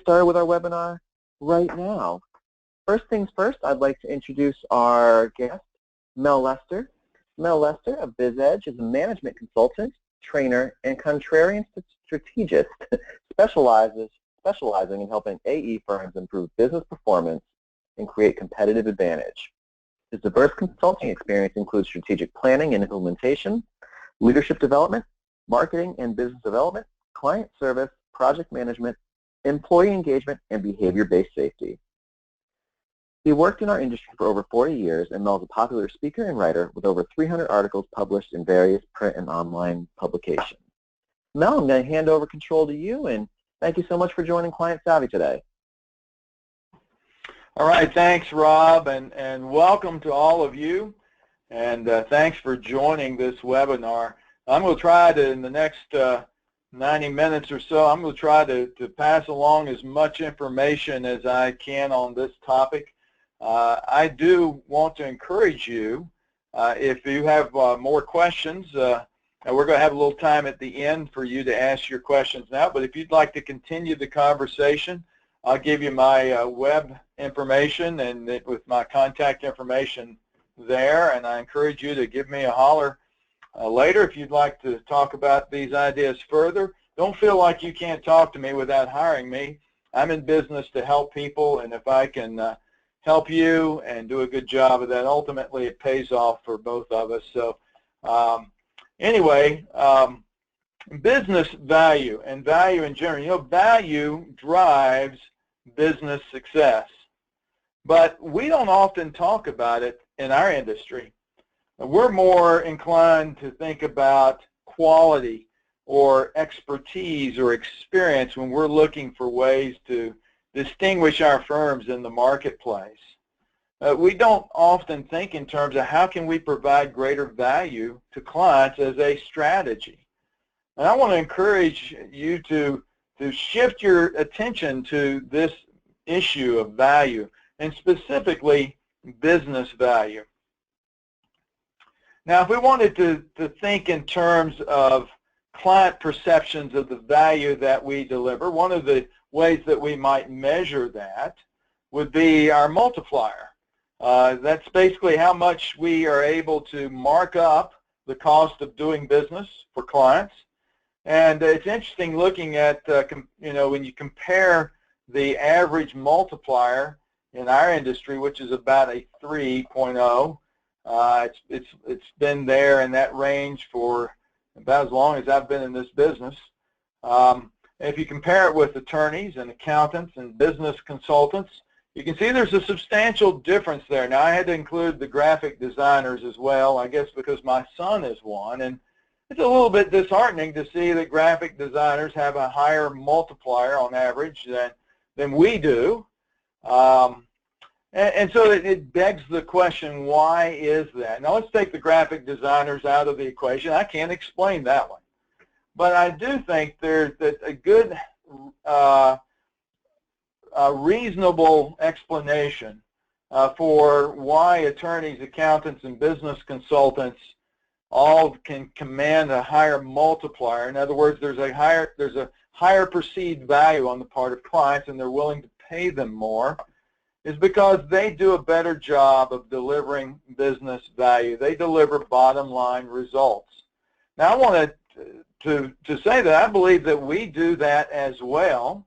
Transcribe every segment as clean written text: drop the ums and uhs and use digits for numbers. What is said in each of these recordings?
started with our webinar right now. First things first, I'd like to introduce our guest, Mel Lester. Mel Lester of BizEdge is a management consultant, trainer, and contrarian strategist specializing in helping AE firms improve business performance and create competitive advantage. His diverse consulting experience includes strategic planning and implementation, leadership development, marketing and business development, client service, project management, employee engagement, and behavior-based safety. He worked in our industry for over 40 years, and Mel is a popular speaker and writer with over 300 articles published in various print and online publications. Mel, I'm going to hand over control to you, and thank you so much for joining Client Savvy today. All right, thanks, Rob, and welcome to all of you, and thanks for joining this webinar. I'm going to try to, in the next 90 minutes or so, I'm going to try to pass along as much information as I can on this topic. I do want to encourage you, if you have more questions, we're going to have a little time at the end for you to ask your questions now, but if you'd like to continue the conversation, I'll give you my web information and with my contact information there, and I encourage you to give me a holler later if you'd like to talk about these ideas further. Don't feel like you can't talk to me without hiring me. I'm in business to help people, and if I can help you and do a good job of that, ultimately it pays off for both of us. So anyway, business value and value in general. You know, value drives business success, but we don't often talk about it in our industry. We're more inclined to think about quality or expertise or experience when we're looking for ways to distinguish our firms in the marketplace. We don't often think in terms of how can we provide greater value to clients as a strategy. And I want to encourage you to shift your attention to this issue of value, and specifically business value. Now, if we wanted to think in terms of client perceptions of the value that we deliver, one of the ways that we might measure that would be our multiplier. That's basically how much we are able to mark up the cost of doing business for clients. And it's interesting looking at, you know, when you compare the average multiplier in our industry, which is about a 3.0, it's been there in that range for about as long as I've been in this business. If you compare it with attorneys and accountants and business consultants, you can see there's a substantial difference there. Now, I had to include the graphic designers as well, I guess because my son is one, and it's a little bit disheartening to see that graphic designers have a higher multiplier on average than we do. And so it begs the question, why is that? Now, let's take the graphic designers out of the equation. I can't explain that one. But I do think there's a good, reasonable explanation for why attorneys, accountants, and business consultants all can command a higher multiplier. In other words, there's a higher perceived value on the part of clients, and they're willing to pay them more, is because they do a better job of delivering business value. They deliver bottom line results. Now, I wanted to say that I believe that we do that as well,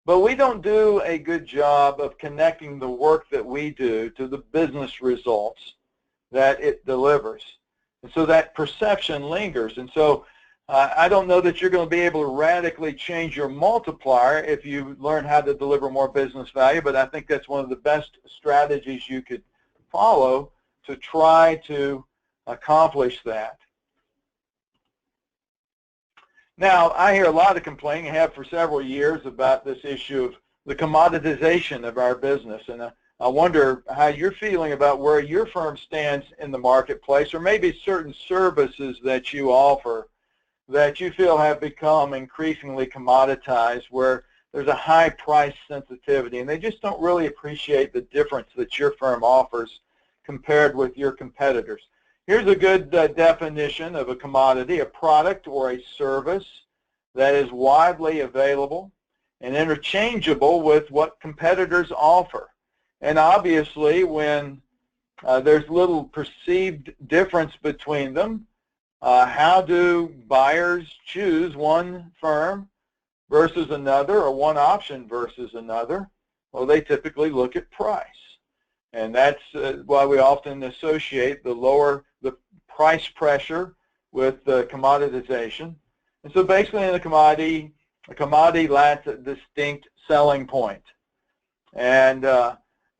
but we don't do a good job of connecting the work that we do to the business results that it delivers. And so that perception lingers. And so I don't know that you're going to be able to radically change your multiplier if you learn how to deliver more business value, but I think that's one of the best strategies you could follow to try to accomplish that. Now, I hear a lot of complaining, I have for several years, about this issue of the commoditization of our business, and I wonder how you're feeling about where your firm stands in the marketplace, or maybe certain services that you offer that you feel have become increasingly commoditized, where there's a high price sensitivity, and they just don't really appreciate the difference that your firm offers compared with your competitors. Here's a good definition of a commodity: a product or a service that is widely available and interchangeable with what competitors offer. And obviously, when there's little perceived difference between them, how do buyers choose one firm versus another, or one option versus another? Well, they typically look at price. And that's why we often associate the price pressure with commoditization. And so basically in a commodity lacks a distinct selling point. And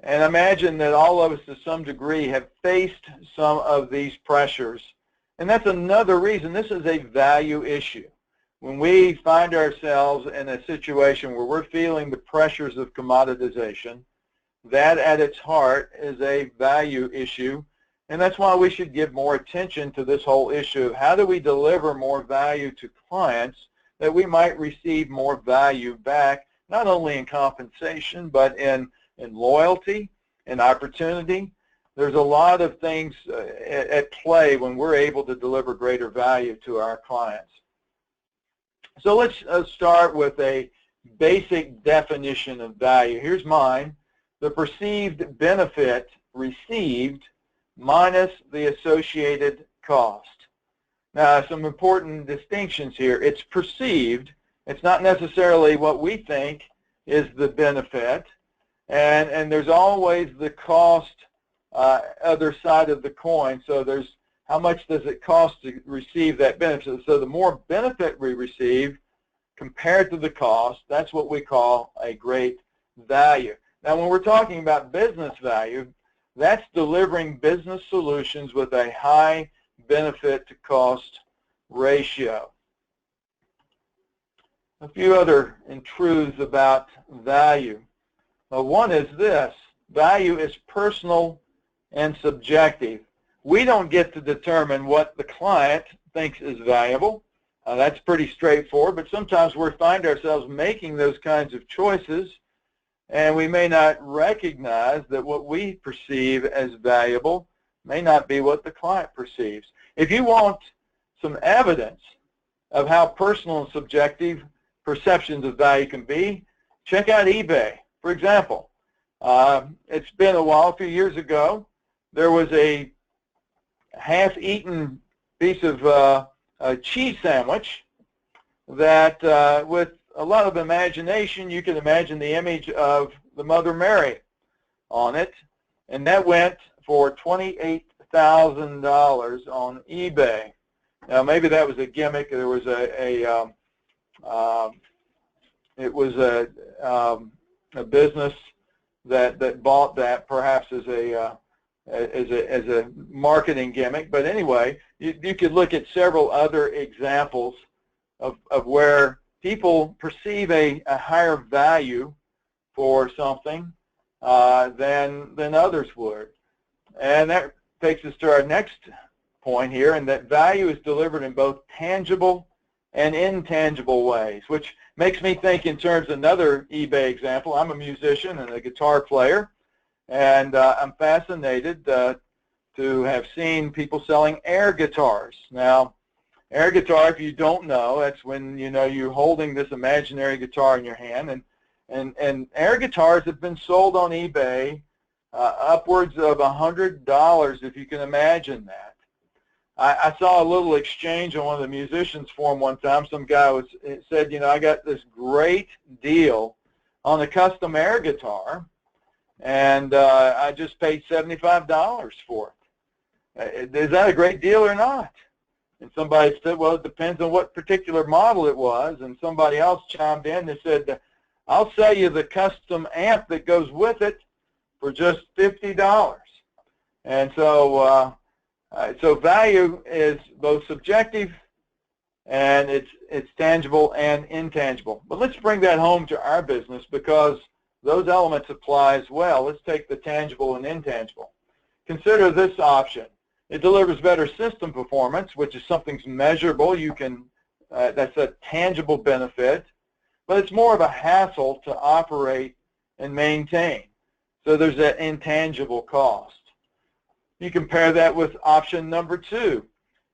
imagine that all of us to some degree have faced some of these pressures. And that's another reason this is a value issue. When we find ourselves in a situation where we're feeling the pressures of commoditization, that at its heart is a value issue. And that's why we should give more attention to this whole issue of how do we deliver more value to clients that we might receive more value back, not only in compensation, but in loyalty and opportunity. There's a lot of things at play when we're able to deliver greater value to our clients. So let's start with a basic definition of value. Here's mine: the perceived benefit received minus the associated cost. Now, some important distinctions here. It's perceived. It's not necessarily what we think is the benefit. And there's always the cost, other side of the coin. So there's how much does it cost to receive that benefit. So the more benefit we receive compared to the cost, that's what we call a great value. Now, when we're talking about business value, that's delivering business solutions with a high benefit to cost ratio. A few other truths about value. One is this: value is personal and subjective. We don't get to determine what the client thinks is valuable. That's pretty straightforward, but sometimes we find ourselves making those kinds of choices, and we may not recognize that what we perceive as valuable may not be what the client perceives. If you want some evidence of how personal and subjective perceptions of value can be, check out eBay. For example, it's been a while, a few years ago, there was a half-eaten piece of a cheese sandwich that with a lot of imagination, you can imagine the image of the Mother Mary on it, and that went for $28,000 on eBay. Now, maybe that was a gimmick. There was a business that bought that, perhaps as a marketing gimmick. But anyway, you could look at several other examples of where people perceive a higher value for something than others would. And that takes us to our next point here, and that value is delivered in both tangible and intangible ways, which makes me think in terms of another eBay example. I'm a musician and a guitar player, and I'm fascinated to have seen people selling air guitars. Now, air guitar, if you don't know, that's when you're holding this imaginary guitar in your hand, and air guitars have been sold on eBay upwards of $100, if you can imagine that. I saw a little exchange on one of the musicians forum one time. Some guy said, I got this great deal on a custom air guitar, and I just paid $75 for it. Is that a great deal or not? And somebody said, well, it depends on what particular model it was. And somebody else chimed in and said, I'll sell you the custom amp that goes with it for just $50. And so so value is both subjective, and it's tangible and intangible. But let's bring that home to our business, because those elements apply as well. Let's take the tangible and intangible. Consider this option. It delivers better system performance, which is something's measurable. You can that's a tangible benefit, but it's more of a hassle to operate and maintain. So there's that intangible cost. You compare that with option number 2.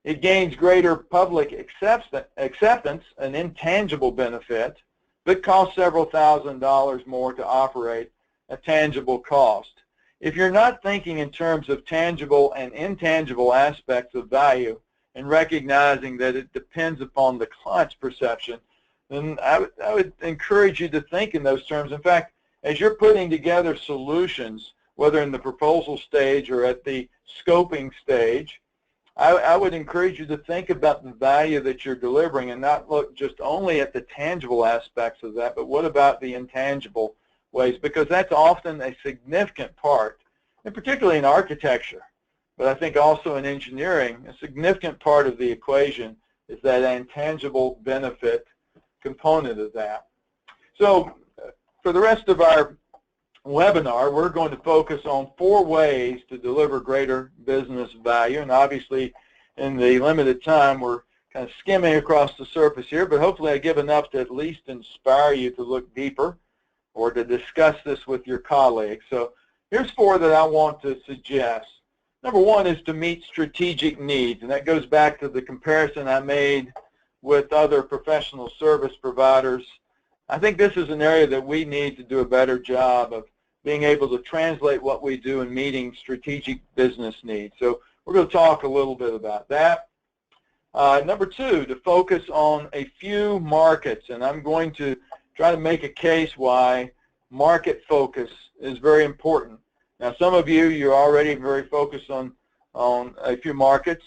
It gains greater public acceptance, an intangible benefit, but costs several $1,000s more to operate, a tangible cost. If you're not thinking in terms of tangible and intangible aspects of value and recognizing that it depends upon the client's perception, then I would encourage you to think in those terms. In fact, as you're putting together solutions, whether in the proposal stage or at the scoping stage, I would encourage you to think about the value that you're delivering and not look just only at the tangible aspects of that, but what about the intangible ways, because that's often a significant part, and particularly in architecture, but I think also in engineering, a significant part of the equation is that intangible benefit component of that. So for the rest of our webinar, we're going to focus on 4 ways to deliver greater business value, and obviously in the limited time we're kind of skimming across the surface here, but hopefully I give enough to at least inspire you to look deeper or to discuss this with your colleagues. So here's 4 that I want to suggest. Number 1 is to meet strategic needs, and that goes back to the comparison I made with other professional service providers. I think this is an area that we need to do a better job of being able to translate what we do in meeting strategic business needs. So we're going to talk a little bit about that. Number 2, to focus on a few markets, and I'm going to try to make a case why market focus is very important. Now, some of you're already very focused on a few markets,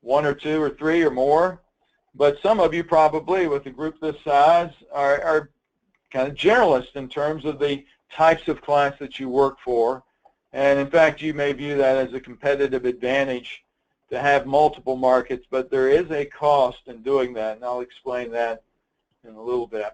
1 or 2 or 3 or more, but some of you probably, with a group this size, are kind of generalist in terms of the types of clients that you work for. And in fact, you may view that as a competitive advantage to have multiple markets, but there is a cost in doing that, and I'll explain that in a little bit.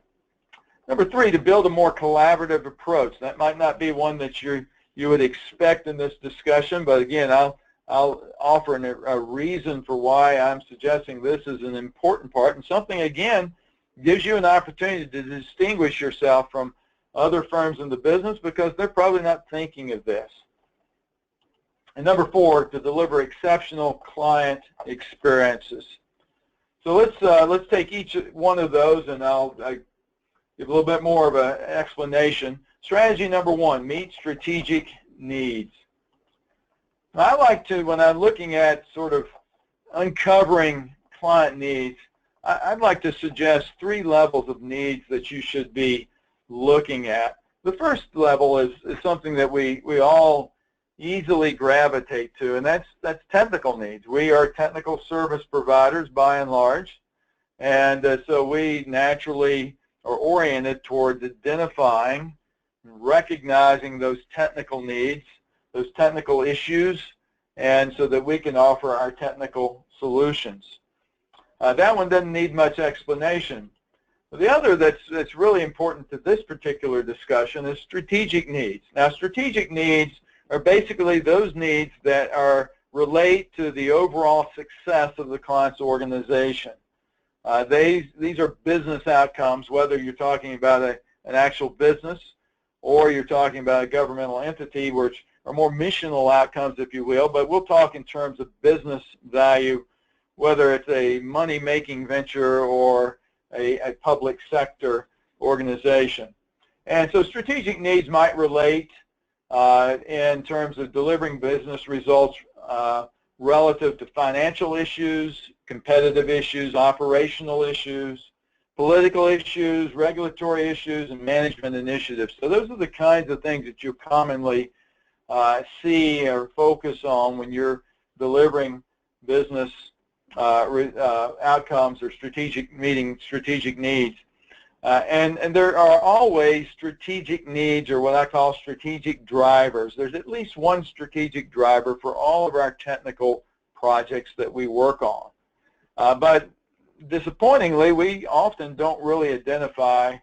Number 3, to build a more collaborative approach. That might not be one that you would expect in this discussion, but again, I'll offer a reason for why I'm suggesting this is an important part, and something, again, gives you an opportunity to distinguish yourself from other firms in the business because they're probably not thinking of this. And number 4, to deliver exceptional client experiences. So let's take each one of those, and I'll give a little bit more of an explanation. Strategy number 1, meet strategic needs. Now, I like to, when I'm looking at sort of uncovering client needs, I'd like to suggest 3 levels of needs that you should be looking at. The first level is something that we all easily gravitate to, and that's technical needs. We are technical service providers by and large, and so we naturally are oriented towards identifying and recognizing those technical needs, those technical issues, and so that we can offer our technical solutions. That one doesn't need much explanation. The other that's really important to this particular discussion is strategic needs. Now, strategic needs are basically those needs that relate to the overall success of the client's organization. These are business outcomes, whether you're talking about an actual business or you're talking about a governmental entity, which are more missional outcomes, if you will, but we'll talk in terms of business value, whether it's a money-making venture or a public sector organization. And so strategic needs might relate in terms of delivering business results relative to financial issues, competitive issues, operational issues, political issues, regulatory issues, and management initiatives. So those are the kinds of things that you commonly see or focus on when you're delivering business outcomes or meeting strategic needs. And there are always strategic needs, or what I call strategic drivers. There's at least one strategic driver for all of our technical projects that we work on. But disappointingly, we often don't really identify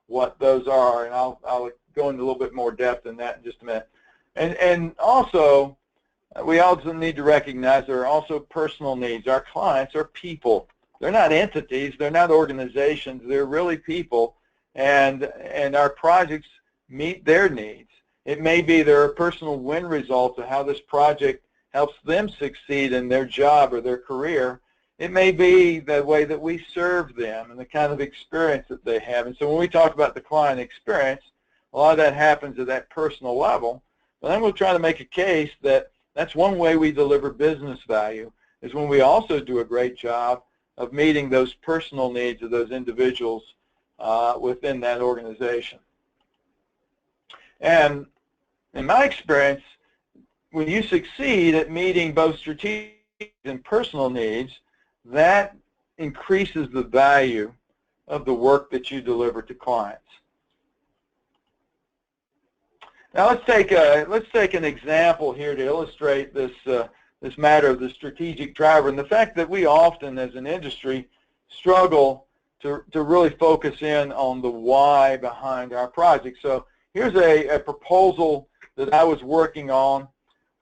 what those are, and I'll go into a little bit more depth in that in just a minute. And also, we also need to recognize there are also personal needs. Our clients are people. They're not entities. They're not organizations. They're really people, and our projects meet their needs. It may be there are personal win results of how this project helps them succeed in their job or their career, it may be the way that we serve them and the kind of experience that they have. And so when we talk about the client experience, a lot of that happens at that personal level. But I'm going to try to make a case that that's one way we deliver business value, is when we also do a great job of meeting those personal needs of those individuals within that organization. And in my experience, when you succeed at meeting both strategic and personal needs, that increases the value of the work that you deliver to clients. Now let's take an example here to illustrate this this matter of the strategic driver and the fact that we often, as an industry, struggle to really focus in on the why behind our project. So here's a proposal that I was working on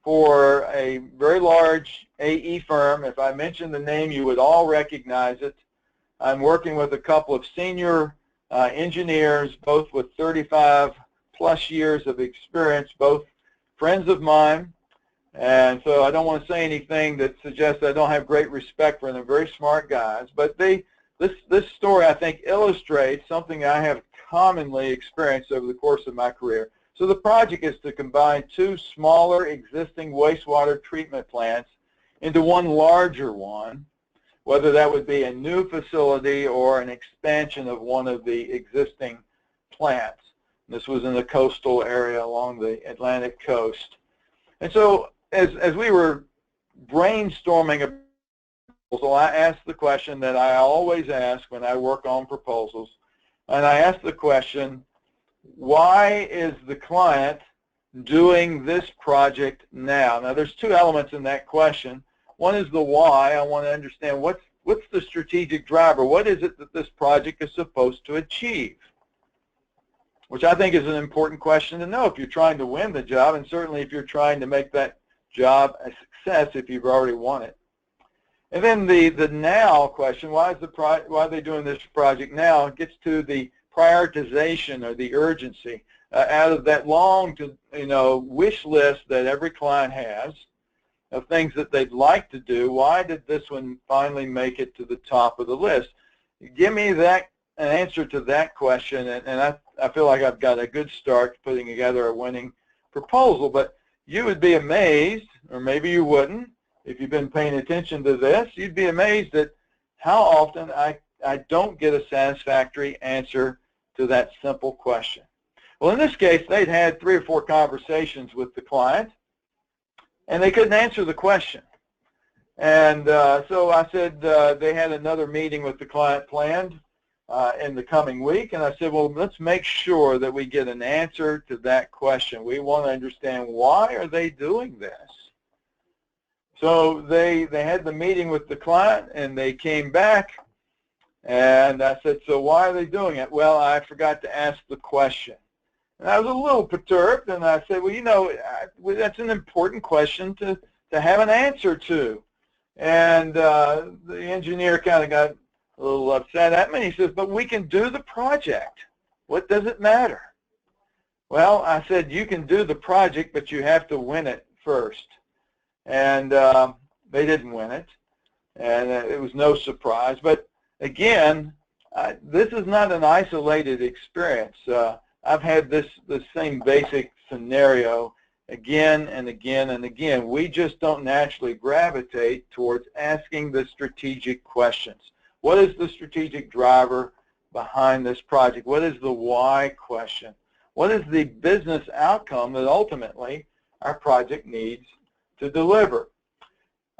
for a very large AE firm. If I mention the name, you would all recognize it. I'm working with a couple of senior engineers, both with 35 plus years of experience, both friends of mine. And so I don't want to say anything that suggests I don't have great respect for them. They're very smart guys. But this story, I think, illustrates something I have commonly experienced over the course of my career. So the project is to combine two smaller existing wastewater treatment plants into one larger one, whether that would be a new facility or an expansion of one of the existing plants. This was in the coastal area along the Atlantic coast. And so as we were brainstorming a proposal, I asked the question that I always ask when I work on proposals, and I asked the question, why is the client doing this project now? Now there's two elements in that question. One is the why. I want to understand what's the strategic driver. What is it that this project is supposed to achieve? Which I think is an important question to know if you're trying to win the job, and certainly if you're trying to make that job a success if you've already won it. And then the now question, why are they doing this project now? It gets to the prioritization or the urgency out of that long wish list that every client has of things that they'd like to do. Why did this one finally make it to the top of the list? Give me an answer to that question, and I feel like I've got a good start putting together a winning proposal. But you would be amazed, or maybe you wouldn't, if you've been paying attention to this, you'd be amazed at how often I don't get a satisfactory answer to that simple question. Well, in this case, they'd had 3 or 4 conversations with the client, and they couldn't answer the question. And so I said they had another meeting with the client planned in the coming week, and I said, well, let's make sure that we get an answer to that question. We want to understand, why are they doing this? So they had the meeting with the client, and they came back, and I said, so why are they doing it? Well, I forgot to ask the question. And I was a little perturbed, and I said, well, that's an important question to have an answer to. And the engineer kind of got a little upset at me. He says, but we can do the project. What does it matter? Well, I said, you can do the project, but you have to win it first. And they didn't win it, and it was no surprise. But again, this is not an isolated experience. I've had this same basic scenario again and again and again. We just don't naturally gravitate towards asking the strategic questions. What is the strategic driver behind this project? What is the why question? What is the business outcome that ultimately our project needs to deliver?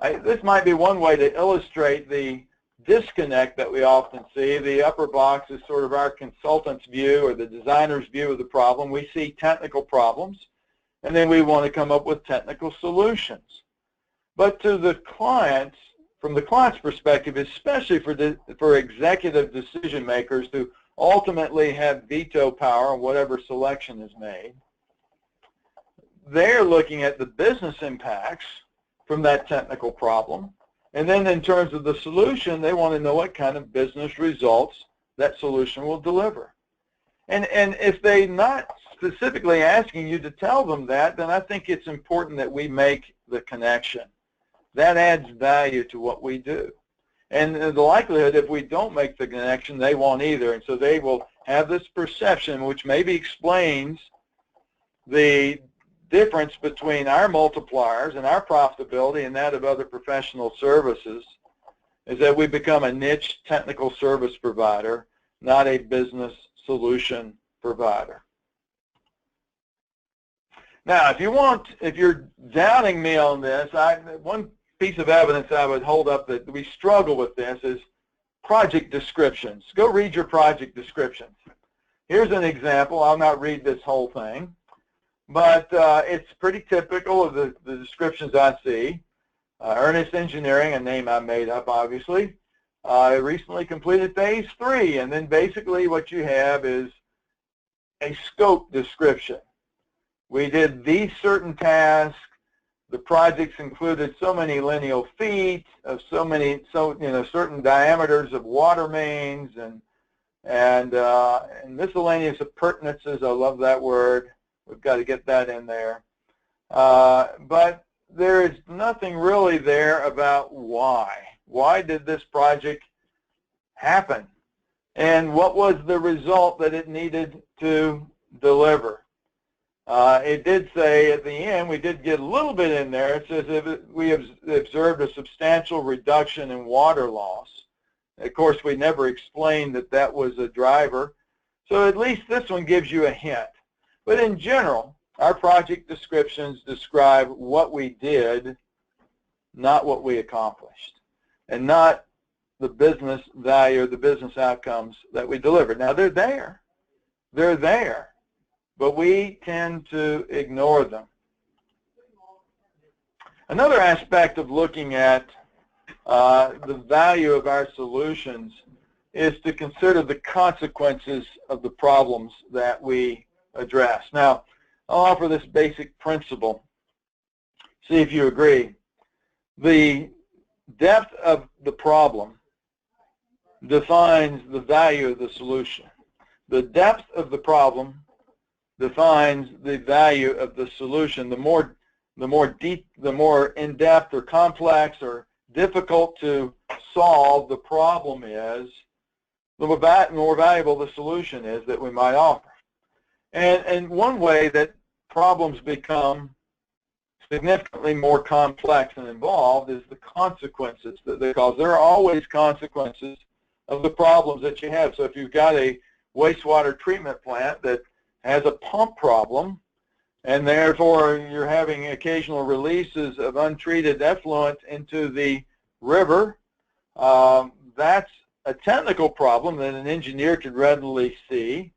This might be one way to illustrate the disconnect that we often see. The upper box is sort of our consultant's view or the designer's view of the problem. We see technical problems, and then we want to come up with technical solutions. But to the clients, from the client's perspective, especially for executive decision makers who ultimately have veto power on whatever selection is made, they're looking at the business impacts from that technical problem. And then in terms of the solution, they want to know what kind of business results that solution will deliver. And if they're not specifically asking you to tell them that, then I think it's important that we make the connection. That adds value to what we do. And the likelihood, if we don't make the connection, they won't either. And so they will have this perception, which maybe explains the difference between our multipliers and our profitability and that of other professional services, is that we become a niche technical service provider, not a business solution provider. Now, if you're doubting me on this, one piece of evidence I would hold up that we struggle with this is project descriptions. Go read your project descriptions. Here's an example. I'll not read this whole thing, but it's pretty typical of the descriptions I see. Ernest Engineering, a name I made up, obviously, recently completed phase 3, and then basically what you have is a scope description. We did these certain tasks. The projects included so many lineal feet of certain diameters of water mains and miscellaneous appurtenances. I love that word. We've got to get that in there. But there is nothing really there about why. Why did this project happen? And what was the result that it needed to deliver? It did say at the end, we did get a little bit in there. It says we observed a substantial reduction in water loss. Of course, we never explained that that was a driver. So at least this one gives you a hint. But in general, our project descriptions describe what we did, not what we accomplished, and not the business value or the business outcomes that we delivered. Now, they're there. They're there. But we tend to ignore them. Another aspect of looking at the value of our solutions is to consider the consequences of the problems that we address. Now, I'll offer this basic principle. See if you agree. The depth of the problem defines the value of the solution. The depth of the problem defines the value of the solution. The more in-depth or complex or difficult to solve the problem is, the more valuable the solution is that we might offer. And one way that problems become significantly more complex and involved is the consequences that they cause. There are always consequences of the problems that you have. So if you've got a wastewater treatment plant that has a pump problem, and therefore you're having occasional releases of untreated effluent into the river, that's a technical problem that an engineer could readily see,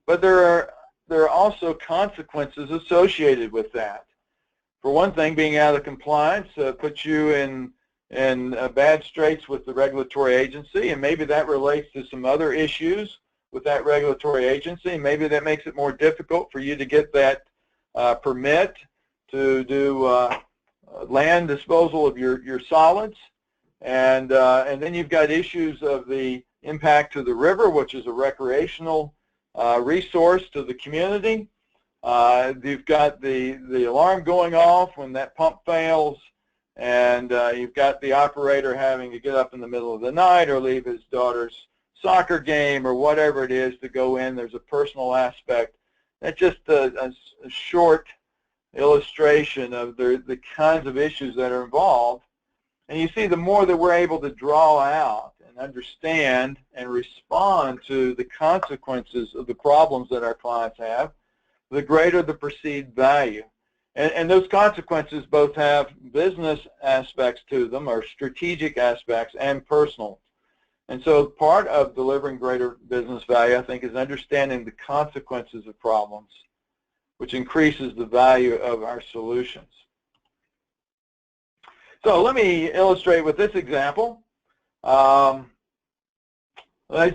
but there are also consequences associated with that. For one thing, being out of compliance puts you in bad straits with the regulatory agency, and maybe that relates to some other issues with that regulatory agency. Maybe that makes it more difficult for you to get that permit to do land disposal of your solids. And then you've got issues of the impact to the river, which is a recreational resource to the community. You've got the alarm going off when that pump fails, and you've got the operator having to get up in the middle of the night or leave his daughter's soccer game or whatever it is to go in. There's a personal aspect. That's just a short illustration of the kinds of issues that are involved. And you see, the more that we're able to draw out and understand and respond to the consequences of the problems that our clients have, the greater the perceived value. And those consequences both have business aspects to them, or strategic aspects, and personal. And so part of delivering greater business value, I think, is understanding the consequences of problems, which increases the value of our solutions. So let me illustrate with this example. Let's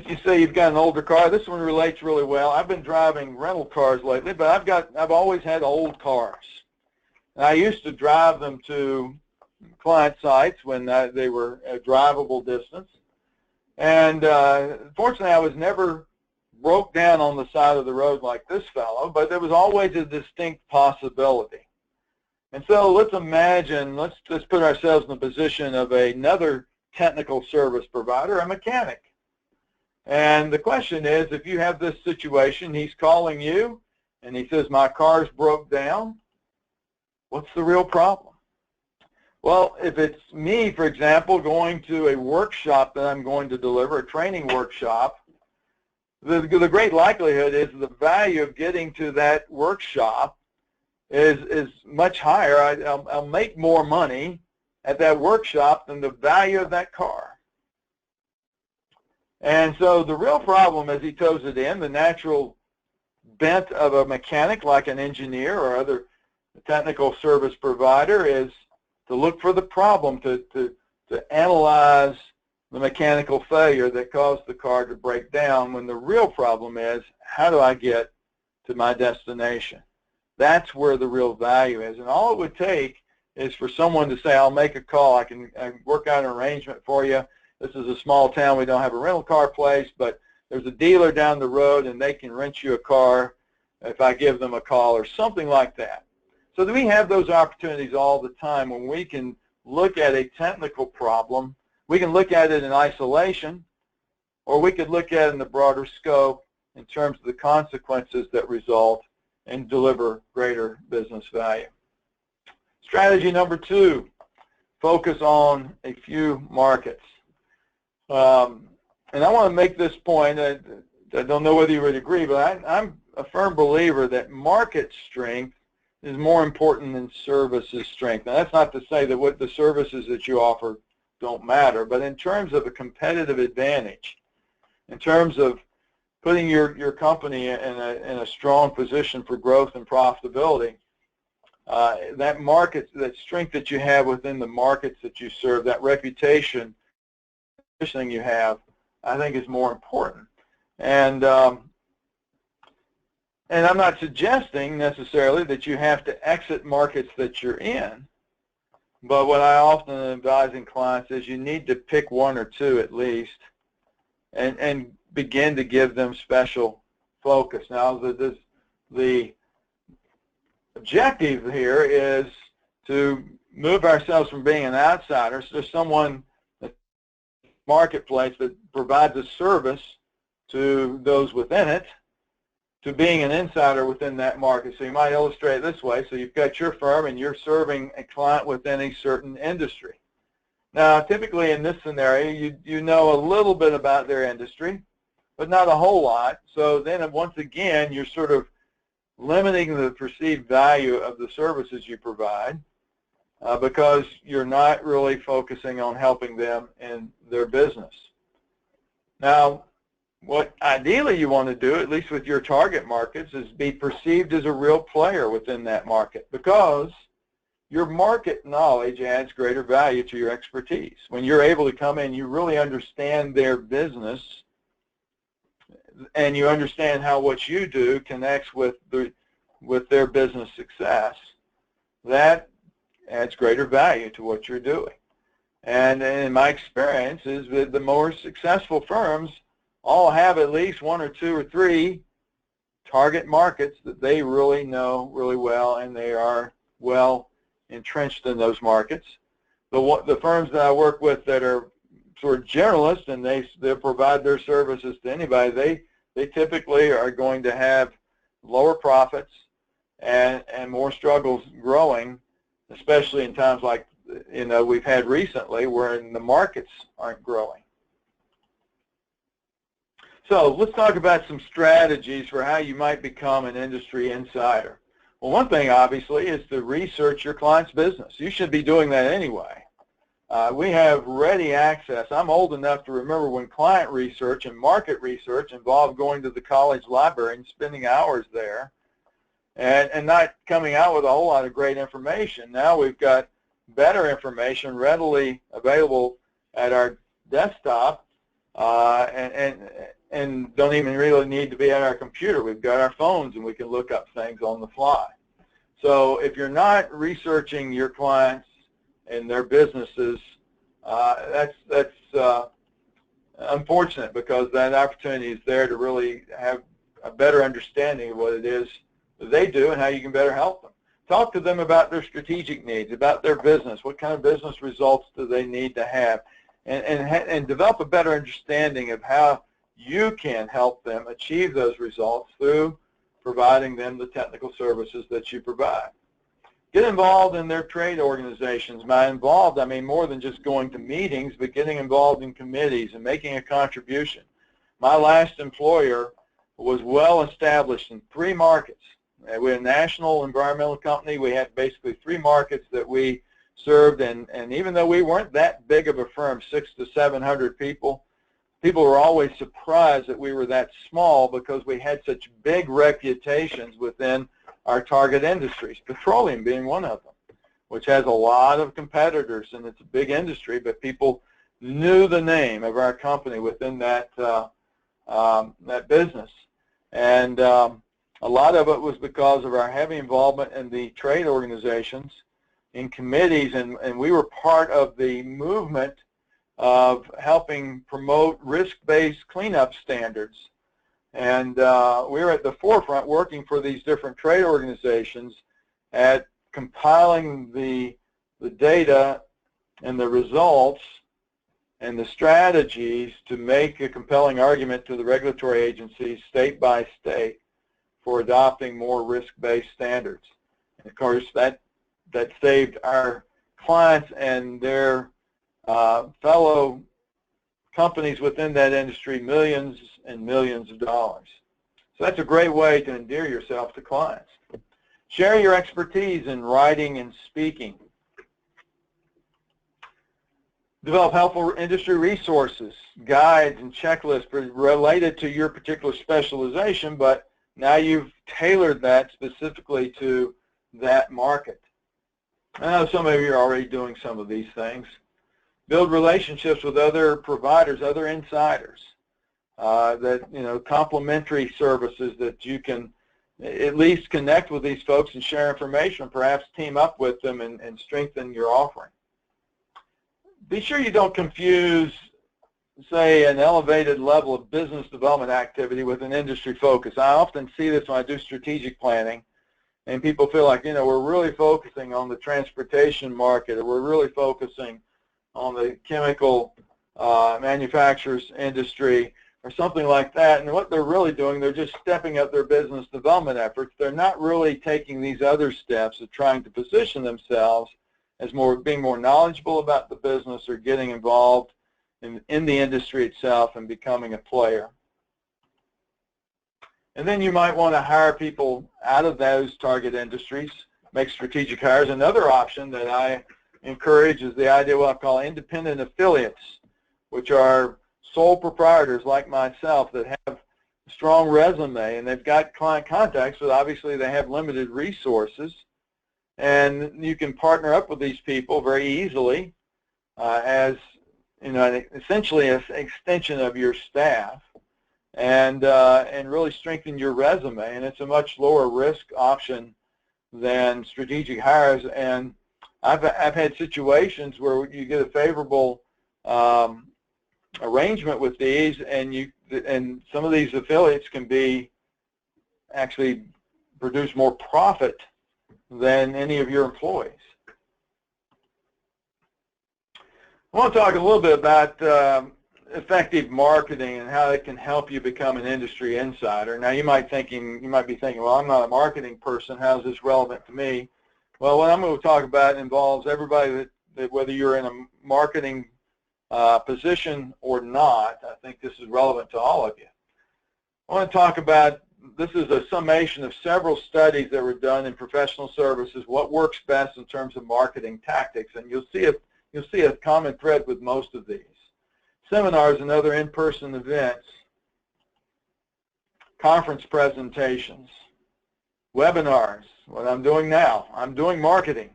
just say you've got an older car. This one relates really well. I've been driving rental cars lately, but I've always had old cars. And I used to drive them to client sites when they were a drivable distance. And fortunately, I was never broke down on the side of the road like this fellow, but there was always a distinct possibility. And so let's imagine, let's put ourselves in the position of another technical service provider, a mechanic. And the question is, if you have this situation, he's calling you and he says, my car's broke down, what's the real problem? Well, if it's me, for example, going to a workshop that I'm going to deliver, a training workshop, the great likelihood is the value of getting to that workshop is much higher. I'll make more money at that workshop than the value of that car. And so the real problem, as he toes it in, the natural bent of a mechanic like an engineer or other technical service provider is to look for the problem, to analyze the mechanical failure that caused the car to break down, when the real problem is, how do I get to my destination? That's where the real value is. And all it would take is for someone to say, I'll make a call, I can work out an arrangement for you. This is a small town, we don't have a rental car place, but there's a dealer down the road and they can rent you a car if I give them a call, or something like that. So we have those opportunities all the time when we can look at a technical problem. We can look at it in isolation, or we could look at it in the broader scope in terms of the consequences that result and deliver greater business value. Strategy number 2, focus on a few markets. And I want to make this point, I don't know whether you would agree, but I'm a firm believer that market strength is more important than services strength. Now, that's not to say that what the services that you offer don't matter, but in terms of a competitive advantage, in terms of putting your company in a strong position for growth and profitability, that market, that strength that you have within the markets that you serve, that reputation, positioning you have, I think is more important. And I'm not suggesting necessarily that you have to exit markets that you're in, but what I often advise in clients is you need to pick one or two at least and begin to give them special focus. Now, the objective here is to move ourselves from being an outsider, so someone in the marketplace that provides a service to those within it, to being an insider within that market. So you might illustrate it this way. So you've got your firm and you're serving a client within a certain industry. Now, typically in this scenario, you know a little bit about their industry, but not a whole lot. So then once again, you're sort of limiting the perceived value of the services you provide because you're not really focusing on helping them in their business. Now, what ideally you want to do, at least with your target markets, is be perceived as a real player within that market, because your market knowledge adds greater value to your expertise. When you're able to come in, you really understand their business, and you understand how what you do connects with their business success. That adds greater value to what you're doing. And in my experience is that the more successful firms all have at least one or two or three target markets that they really know really well, and they are well entrenched in those markets. The firms that I work with that are sort of generalists and they provide their services to anybody, they typically are going to have lower profits and more struggles growing, especially in times like we've had recently where the markets aren't growing. So let's talk about some strategies for how you might become an industry insider. Well, one thing, obviously, is to research your client's business. You should be doing that anyway. We have ready access. I'm old enough to remember when client research and market research involved going to the college library and spending hours there and not coming out with a whole lot of great information. Now we've got better information readily available at our desktop and don't even really need to be at our computer. We've got our phones and we can look up things on the fly. So if you're not researching your clients and their businesses, that's unfortunate, because that opportunity is there to really have a better understanding of what it is that they do and how you can better help them. Talk to them about their strategic needs, about their business. What kind of business results do they need to have? and develop a better understanding of how you can help them achieve those results through providing them the technical services that you provide. Get involved in their trade organizations. By involved, I mean more than just going to meetings, but getting involved in committees and making a contribution. My last employer was well established in 3 markets. We're a national environmental company. We had basically 3 markets that we served, and even though we weren't that big of a firm, 600 to 700 people, people were always surprised that we were that small because we had such big reputations within our target industries, petroleum being one of them, which has a lot of competitors, and it's a big industry, but people knew the name of our company within that that business. And a lot of it was because of our heavy involvement in the trade organizations, in committees, and we were part of the movement of helping promote risk-based cleanup standards. And we were at the forefront working for these different trade organizations at compiling the data and the results and the strategies to make a compelling argument to the regulatory agencies state by state for adopting more risk-based standards. And of course, that saved our clients and their fellow companies within that industry millions and millions of dollars. So that's a great way to endear yourself to clients. Share your expertise in writing and speaking. Develop helpful industry resources, guides, and checklists related to your particular specialization, but now you've tailored that specifically to that market. I know some of you are already doing some of these things. Build relationships with other providers, other insiders, that, complementary services that you can at least connect with these folks and share information, perhaps team up with them and strengthen your offering. Be sure you don't confuse, say, an elevated level of business development activity with an industry focus. I often see this when I do strategic planning, and people feel like, we're really focusing on the transportation market, or we're really focusing on the chemical manufacturers industry, or something like that. And what they're really doing, they're just stepping up their business development efforts. They're not really taking these other steps of trying to position themselves as being more knowledgeable about the business, or getting involved in the industry itself and becoming a player. And then you might want to hire people out of those target industries, make strategic hires. Another option that I encourage is the idea of what I call independent affiliates, which are sole proprietors like myself that have a strong resume, and they've got client contacts, but obviously they have limited resources. And you can partner up with these people very easily as essentially an extension of your staff, and really strengthen your resume. And it's a much lower risk option than strategic hires. And I've had situations where you get a favorable arrangement with these, and some of these affiliates can actually produce more profit than any of your employees. I want to talk a little bit about effective marketing and how it can help you become an industry insider. Now, you might be thinking, well, I'm not a marketing person. How is this relevant to me? Well, what I'm going to talk about involves everybody that whether you're in a marketing position or not. I think this is relevant to all of you. I want to talk about, this is a summation of several studies that were done in professional services, what works best in terms of marketing tactics, and you'll see a common thread with most of these. Seminars and other in-person events, conference presentations, webinars, what I'm doing now, I'm doing marketing,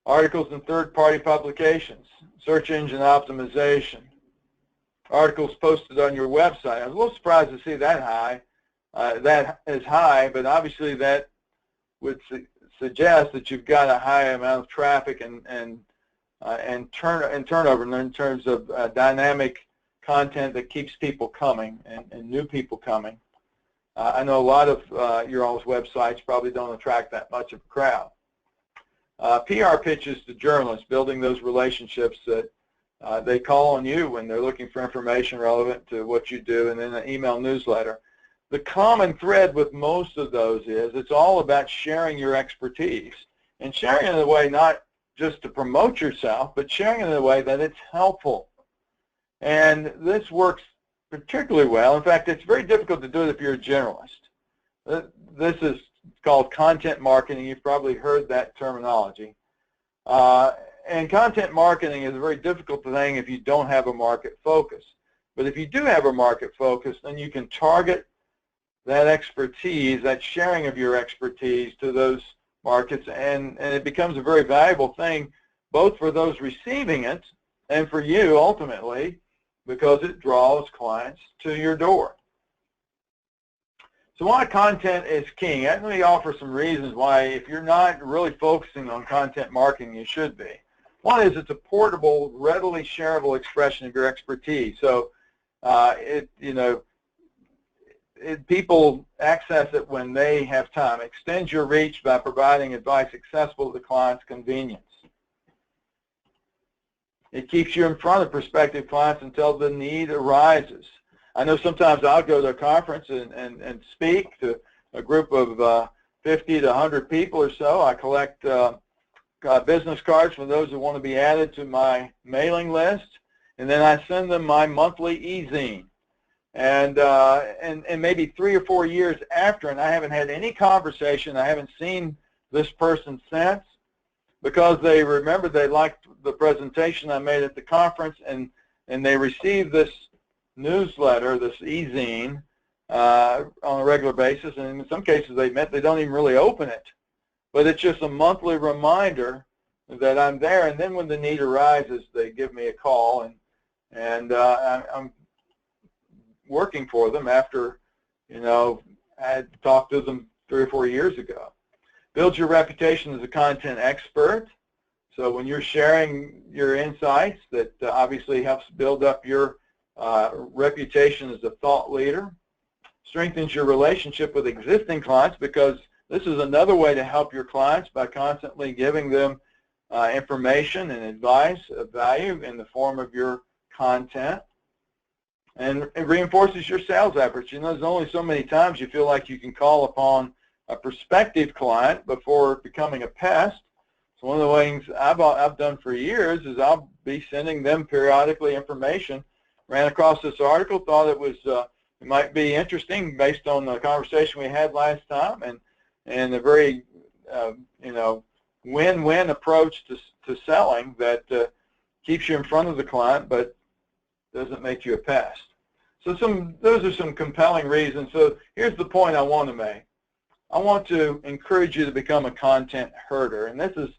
articles in third-party publications, search engine optimization, articles posted on your website. I was a little surprised to see that high. That is high, but obviously that would suggest that you've got a high amount of traffic and turnover in terms of dynamic content that keeps people coming and new people coming. I know a lot of your all's websites probably don't attract that much of a crowd. PR pitches to journalists, building those relationships that They call on you when they're looking for information relevant to what you do, and then an email newsletter. The common thread with most of those is it's all about sharing your expertise, and sharing it in a way not just to promote yourself, but sharing it in a way that it's helpful. And this works particularly well. In fact, it's very difficult to do it if you're a generalist. This is called content marketing. You've probably heard that terminology. And content marketing is a very difficult thing if you don't have a market focus. But if you do have a market focus, then you can target that expertise, that sharing of your expertise to those markets, and it becomes a very valuable thing both for those receiving it and for you ultimately, because it draws clients to your door. So why content is king? Let me offer some reasons why, if you're not really focusing on content marketing, you should be. One is it's a portable, readily shareable expression of your expertise. So people access it when they have time. Extends your reach by providing advice accessible to the client's convenience. It keeps you in front of prospective clients until the need arises. I know sometimes I'll go to a conference and speak to a group of 50 to 100 people or so. I collect business cards for those who want to be added to my mailing list, and then I send them my monthly e-zine. And maybe 3 or 4 years after, and I haven't had any conversation, I haven't seen this person since, because they remember they liked the presentation I made at the conference, and they received this newsletter, this e-zine, on a regular basis, and in some cases they don't even really open it, but it's just a monthly reminder that I'm there, and then when the need arises, they give me a call, and I'm working for them after, I had talked to them 3 or 4 years ago. Build your reputation as a content expert. So when you're sharing your insights, that obviously helps build up your reputation as a thought leader. Strengthens your relationship with existing clients, because this is another way to help your clients by constantly giving them information and advice of value in the form of your content. And it reinforces your sales efforts. There's only so many times you feel like you can call upon a prospective client before becoming a pest. So one of the things I've done for years is I'll be sending them periodically information. Ran across this article, thought it might be interesting based on the conversation we had last time, and a very win-win approach to selling that keeps you in front of the client but doesn't make you a pest. So those are some compelling reasons. So here's the point I want to make. I want to encourage you to become a content herder, and this is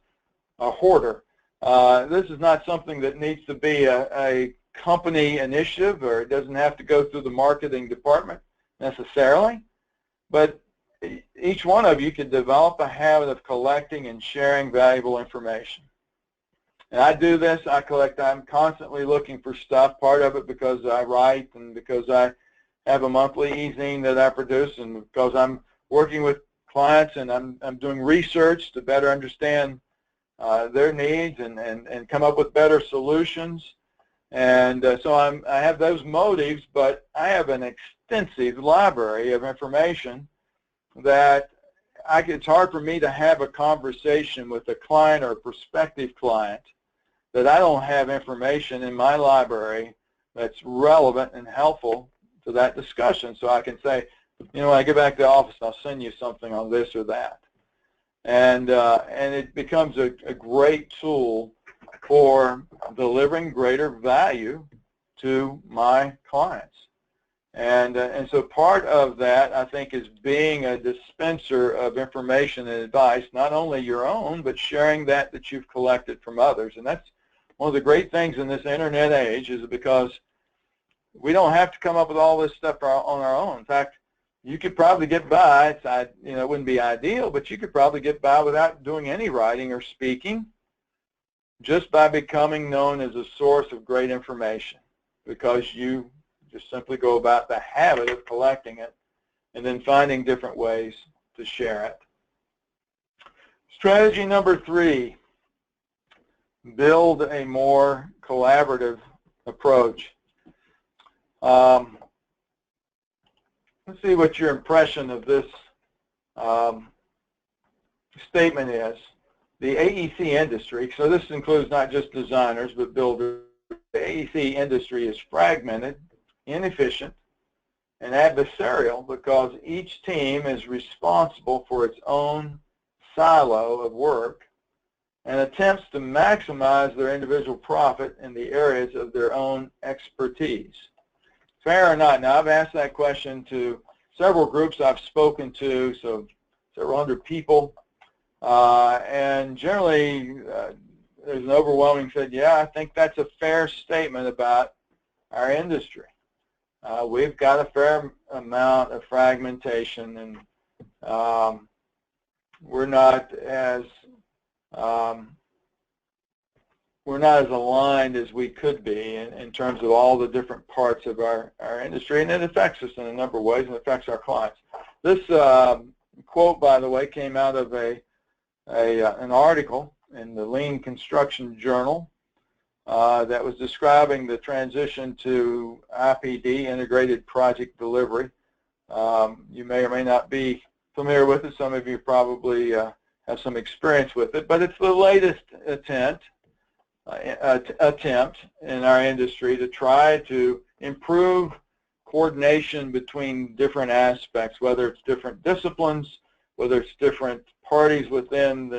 a hoarder. This is not something that needs to be a company initiative, or it doesn't have to go through the marketing department necessarily, but each one of you can develop a habit of collecting and sharing valuable information. And I do this, I'm constantly looking for stuff, part of it because I write and because I have a monthly e-zine that I produce, and because I'm working with clients and I'm doing research to better understand their needs and come up with better solutions. And so I have those motives, but I have an extensive library of information that it's hard for me to have a conversation with a client or a prospective client that I don't have information in my library that's relevant and helpful to that discussion. So I can say, when I get back to the office, I'll send you something on this or that. And it becomes a great tool for delivering greater value to my clients. And so part of that, I think, is being a dispenser of information and advice, not only your own, but sharing that you've collected from others. And that's one of the great things in this internet age, is because we don't have to come up with all this stuff on our own. In fact, you could probably get by. It wouldn't be ideal, but you could probably get by without doing any writing or speaking, just by becoming known as a source of great information, because you just simply go about the habit of collecting it and then finding different ways to share it. Strategy number 3, build a more collaborative approach. Let's see what your impression of this statement is. The AEC industry, so this includes not just designers but builders, the AEC industry is fragmented, inefficient, and adversarial because each team is responsible for its own silo of work and attempts to maximize their individual profit in the areas of their own expertise. Fair or not? Now, I've asked that question to several groups I've spoken to, so several hundred people, and generally there's an overwhelming said, yeah, I think that's a fair statement about our industry. We've got a fair amount of fragmentation, and we're not as aligned as we could be in terms of all the different parts of our industry, and it affects us in a number of ways, and it affects our clients. This quote, by the way, came out of an article in the Lean Construction Journal that was describing the transition to IPD, Integrated Project Delivery. You may or may not be familiar with it. Some of you probably have some experience with it, but it's the latest attempt in our industry to try to improve coordination between different aspects, whether it's different disciplines, whether it's different parties within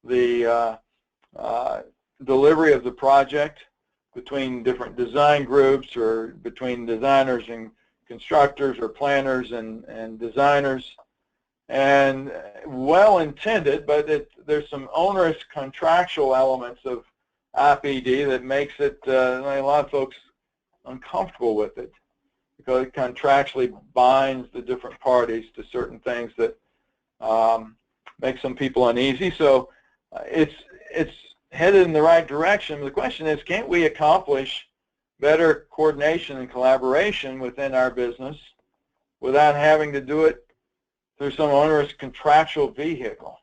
the delivery of the project, between different design groups, or between designers and constructors, or planners and designers. And well-intended, but there's some onerous contractual elements of IPD that makes it, a lot of folks uncomfortable with it, because it contractually binds the different parties to certain things that make some people uneasy. So it's headed in the right direction. The question is, can't we accomplish better coordination and collaboration within our business without having to do it through some onerous contractual vehicle?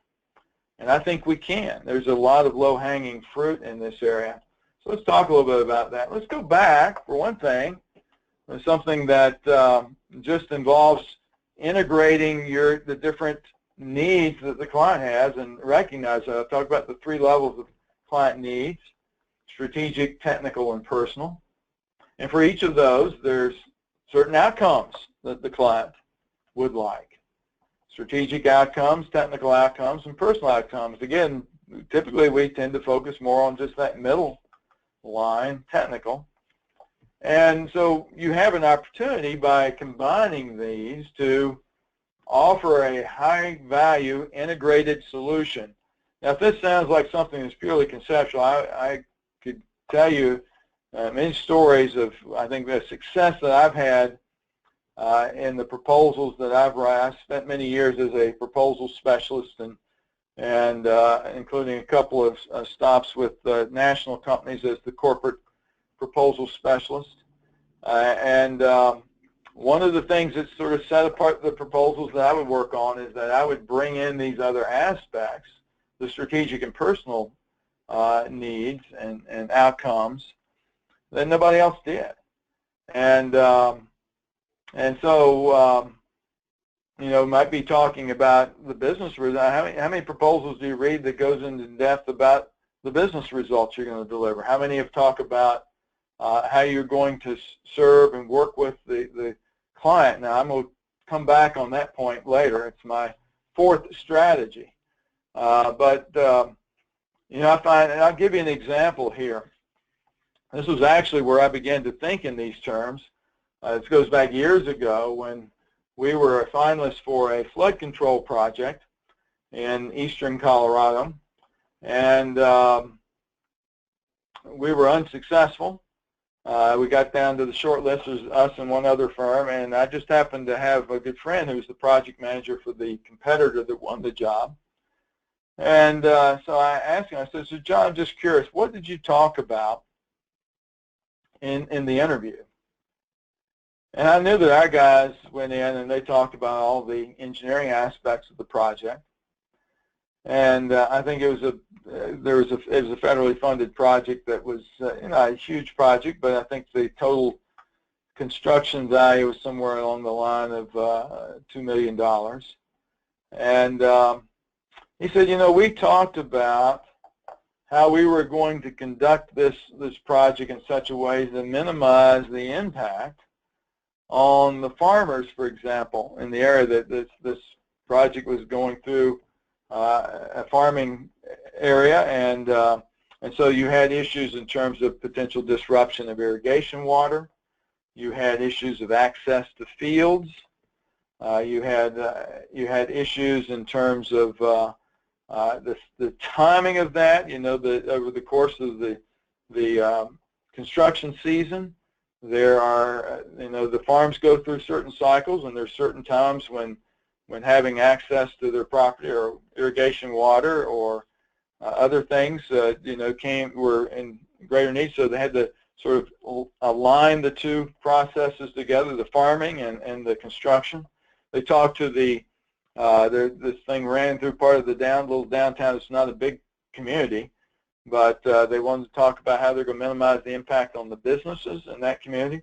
And I think we can. There's a lot of low-hanging fruit in this area. So let's talk a little bit about that. Let's go back, for one thing, to something that just involves integrating the different needs that the client has and recognize that. I've talked about the three levels of client needs: strategic, technical, and personal. And for each of those, there's certain outcomes that the client would like. Strategic outcomes, technical outcomes, and personal outcomes. Again, typically we tend to focus more on just that middle line, technical. And so you have an opportunity by combining these to offer a high-value integrated solution. Now, if this sounds like something that's purely conceptual, I could tell you many stories of, I think, the success that I've had in the proposals that I've written. I spent many years as a proposal specialist, and including a couple of stops with national companies as the corporate proposal specialist. One of the things that sort of set apart the proposals that I would work on is that I would bring in these other aspects, the strategic and personal needs and outcomes, that nobody else did. And so, you know, might be talking about the business result. How many proposals do you read that goes into depth about the business results you're going to deliver? How many have talked about how you're going to serve and work with the client? Now, I'm going to come back on that point later. It's my fourth strategy. You know, I find, and I'll give you an example here. This was actually where I began to think in these terms. This goes back years ago when we were a finalist for a flood control project in eastern Colorado, and we were unsuccessful. We got down to the short list. It was us and one other firm, and I just happened to have a good friend who was the project manager for the competitor that won the job. And so I asked him, I said, so John, I'm just curious, what did you talk about in the interview? And I knew that our guys went in and they talked about all the engineering aspects of the project. And I think it was a federally funded project that was a huge project, but I think the total construction value was somewhere along the line of $2 million. And he said, we talked about how we were going to conduct this project in such a way to minimize the impact on the farmers, for example, in the area that this project was going through, a farming area, and so you had issues in terms of potential disruption of irrigation water. You had issues of access to fields. You had issues in terms of the timing of that. Over the course of the construction season, there are the farms go through certain cycles, and there's certain times when having access to their property or irrigation water or other things were in greater need, so they had to sort of align the two processes together, the farming and the construction. They talked to this thing ran through part of the little downtown. It's not a big community, but they wanted to talk about how they're going to minimize the impact on the businesses in that community.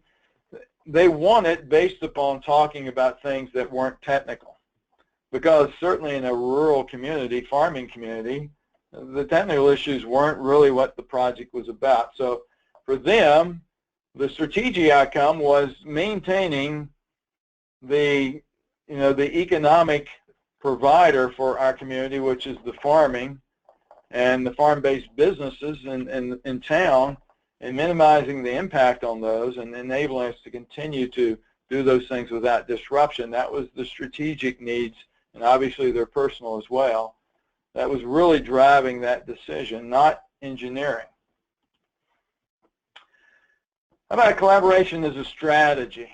They won it based upon talking about things that weren't technical, because certainly in a rural community, farming community, the technical issues weren't really what the project was about. So for them, the strategic outcome was maintaining the economic provider for our community, which is the farming and the farm-based businesses in town, and minimizing the impact on those and enabling us to continue to do those things without disruption. That was the strategic needs, and obviously they're personal as well. That was really driving that decision, not engineering. How about collaboration as a strategy?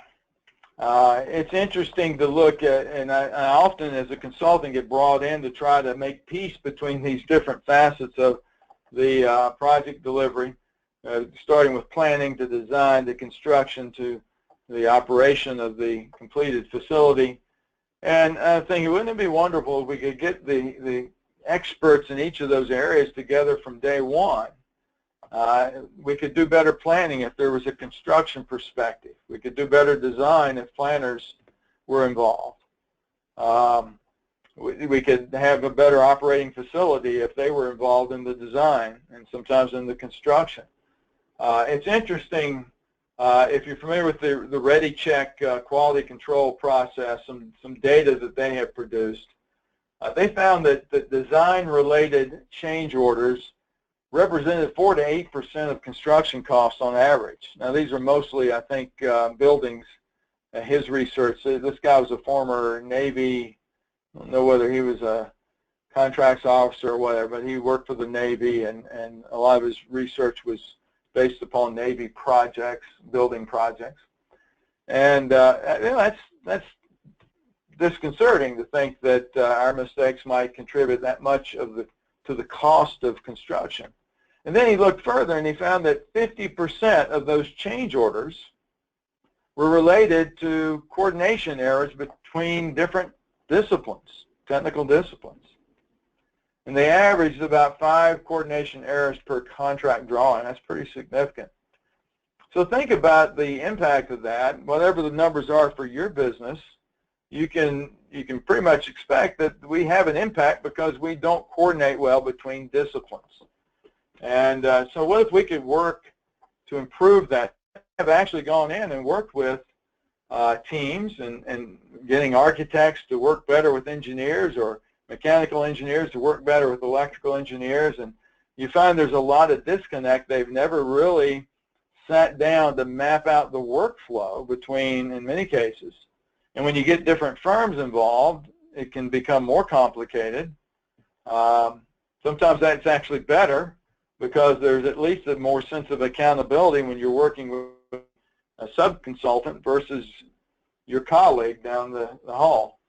It's interesting to look at, and I often as a consultant get brought in to try to make peace between these different facets of the project delivery, starting with planning to design to construction to the operation of the completed facility. And I think, wouldn't it be wonderful if we could get the experts in each of those areas together from day one? We could do better planning if there was a construction perspective. We could do better design if planners were involved. We could have a better operating facility if they were involved in the design and sometimes in the construction. It's interesting, if you're familiar with the ReadyCheck quality control process, some data that they have produced, they found that design-related change orders represented 4 to 8% of construction costs on average. Now, these are mostly, I think, buildings. His research, this guy was a former Navy, I don't know whether he was a contracts officer or whatever, but he worked for the Navy, and a lot of his research was based upon Navy projects, building projects. And that's disconcerting to think that our mistakes might contribute that much to the cost of construction. And then he looked further and he found that 50% of those change orders were related to coordination errors between different disciplines, technical disciplines. And they averaged about 5 coordination errors per contract drawing. That's pretty significant. So think about the impact of that. Whatever the numbers are for your business, you can pretty much expect that we have an impact because we don't coordinate well between disciplines. And so what if we could work to improve that? I've actually gone in and worked with teams and getting architects to work better with engineers, or mechanical engineers to work better with electrical engineers, and you find there's a lot of disconnect. They've never really sat down to map out the workflow between, in many cases. And when you get different firms involved, it can become more complicated. Sometimes that's actually better because there's at least a more sense of accountability when you're working with a sub-consultant versus your colleague down the hall.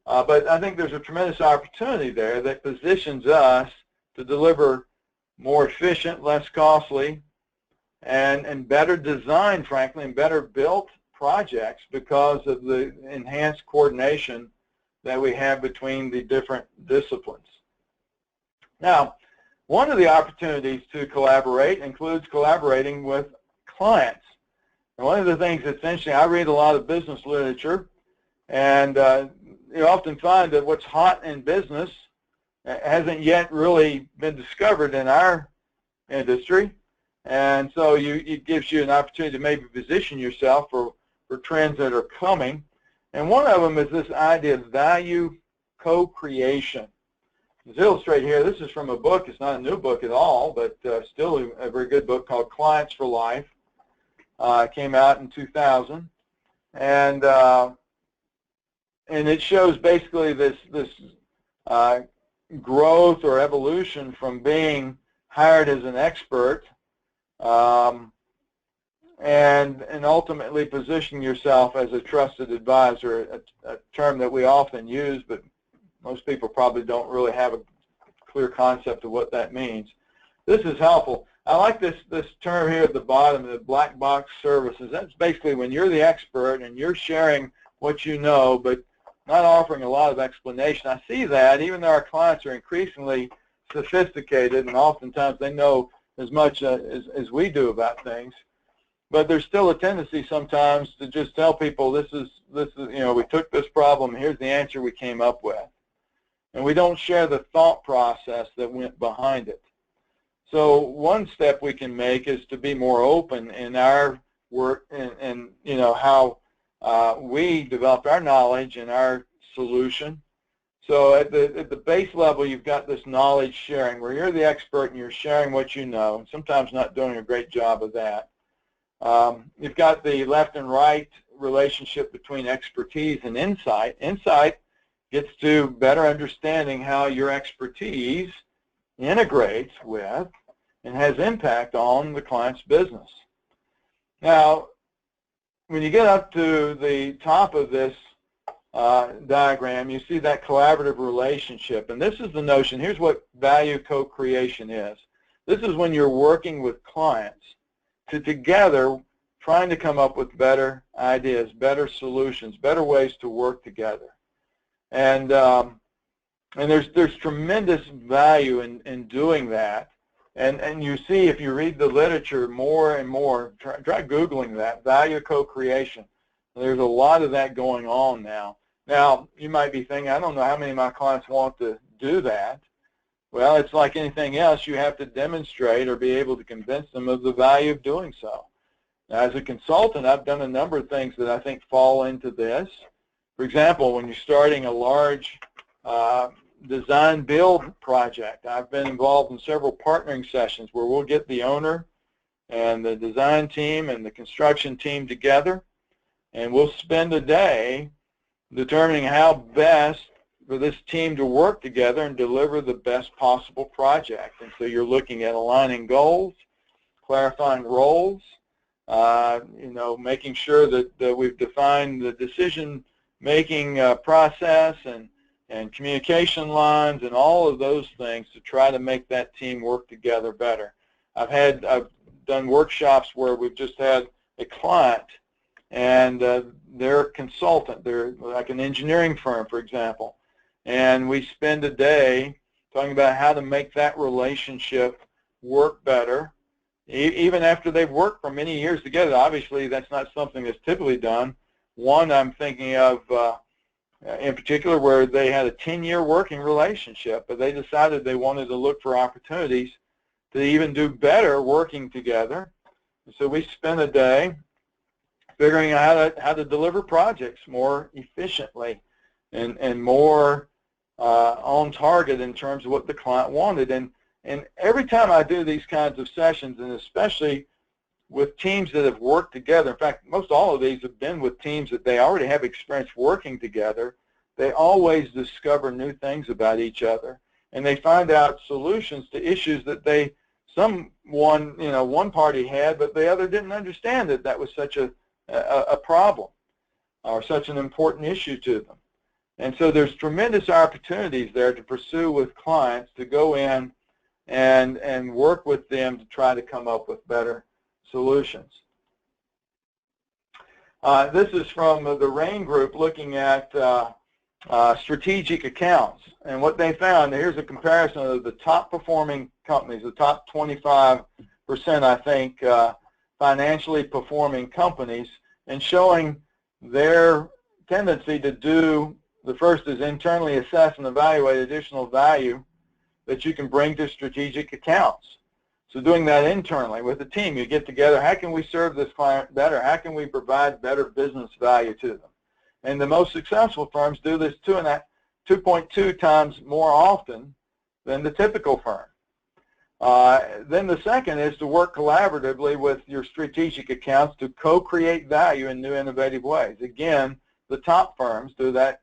But I think there's a tremendous opportunity there that positions us to deliver more efficient, less costly, and better designed, frankly, and better built projects because of the enhanced coordination that we have between the different disciplines. Now, one of the opportunities to collaborate includes collaborating with clients. And one of the things that's interesting, I read a lot of business literature, and you often find that what's hot in business hasn't yet really been discovered in our industry. And so it gives you an opportunity to maybe position yourself for trends that are coming. And one of them is this idea of value co-creation. It's illustrated here. This is from a book. It's not a new book at all, but still a very good book called Clients for Life. It came out in 2000. And it shows basically this growth or evolution from being hired as an expert and ultimately positioning yourself as a trusted advisor, a term that we often use, but most people probably don't really have a clear concept of what that means. This is helpful. I like this term here at the bottom, the black box services. That's basically when you're the expert and you're sharing what you know, but not offering a lot of explanation. I see that even though our clients are increasingly sophisticated and oftentimes they know as much as we do about things, but there's still a tendency sometimes to just tell people this is we took this problem, here's the answer we came up with, and we don't share the thought process that went behind it. So one step we can make is to be more open in our work and how we developed our knowledge and our solution. So at the base level, you've got this knowledge sharing where you're the expert and you're sharing what you know, and sometimes not doing a great job of that. You've got the left and right relationship between expertise and insight. Insight gets to better understanding how your expertise integrates with and has impact on the client's business. Now, when you get up to the top of this diagram, you see that collaborative relationship. And this is the notion. Here's what value co-creation is. This is when you're working with clients to together trying to come up with better ideas, better solutions, better ways to work together. And there's tremendous value in doing that. And you see, if you read the literature more and more, try Googling that, value co-creation. There's a lot of that going on now. Now, you might be thinking, I don't know how many of my clients want to do that. Well, it's like anything else. You have to demonstrate or be able to convince them of the value of doing so. Now, as a consultant, I've done a number of things that I think fall into this. For example, when you're starting a large design build project, I've been involved in several partnering sessions where we'll get the owner and the design team and the construction team together, and we'll spend a day determining how best for this team to work together and deliver the best possible project. And so you're looking at aligning goals, clarifying roles, making sure that we've defined the decision-making process and communication lines and all of those things to try to make that team work together better. I've done workshops where we've just had a client and they're a consultant. They're like an engineering firm, for example. And we spend a day talking about how to make that relationship work better, even after they've worked for many years together. Obviously, that's not something that's typically done. One I'm thinking of in particular where they had a 10-year working relationship, but they decided they wanted to look for opportunities to even do better working together. And so we spent a day figuring out how to deliver projects more efficiently and more on target in terms of what the client wanted. And every time I do these kinds of sessions, and especially with teams that have worked together, in fact, most all of these have been with teams that they already have experience working together, they always discover new things about each other. And they find out solutions to issues that one party had, but the other didn't understand that was such a problem or such an important issue to them. And so there's tremendous opportunities there to pursue with clients to go in and work with them to try to come up with better solutions. This is from the RAIN group looking at strategic accounts. And what they found, here's a comparison of the top performing companies, the top 25%, I think, financially performing companies, and showing their tendency to do, the first is internally assess and evaluate additional value that you can bring to strategic accounts. So doing that internally with the team, you get together, how can we serve this client better? How can we provide better business value to them? And the most successful firms do this 2.2 times more often than the typical firm. Then the second is to work collaboratively with your strategic accounts to co-create value in new innovative ways. Again, the top firms do that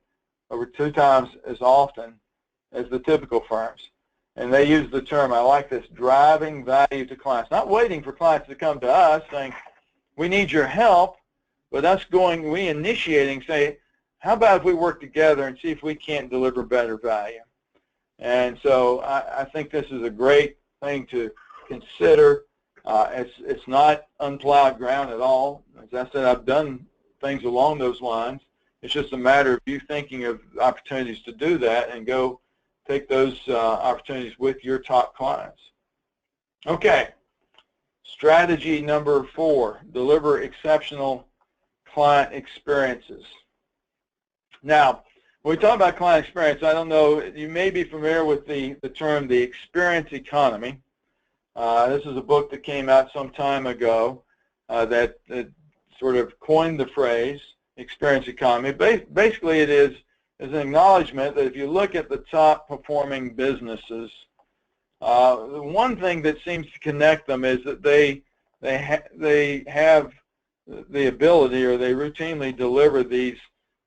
over 2 times as often as the typical firms. And they use the term, I like this, driving value to clients. Not waiting for clients to come to us saying, we need your help, but us going, we initiating, say, how about if we work together and see if we can't deliver better value? And so I think this is a great thing to consider. It's not unplowed ground at all. As I said, I've done things along those lines. It's just a matter of you thinking of opportunities to do that and go take those opportunities with your top clients. Okay, strategy number 4, deliver exceptional client experiences. Now, when we talk about client experience, I don't know, you may be familiar with the term the experience economy. This is a book that came out some time ago that sort of coined the phrase experience economy. Basically, it is an acknowledgement that if you look at the top performing businesses, the one thing that seems to connect them is that they have the ability, or they routinely deliver these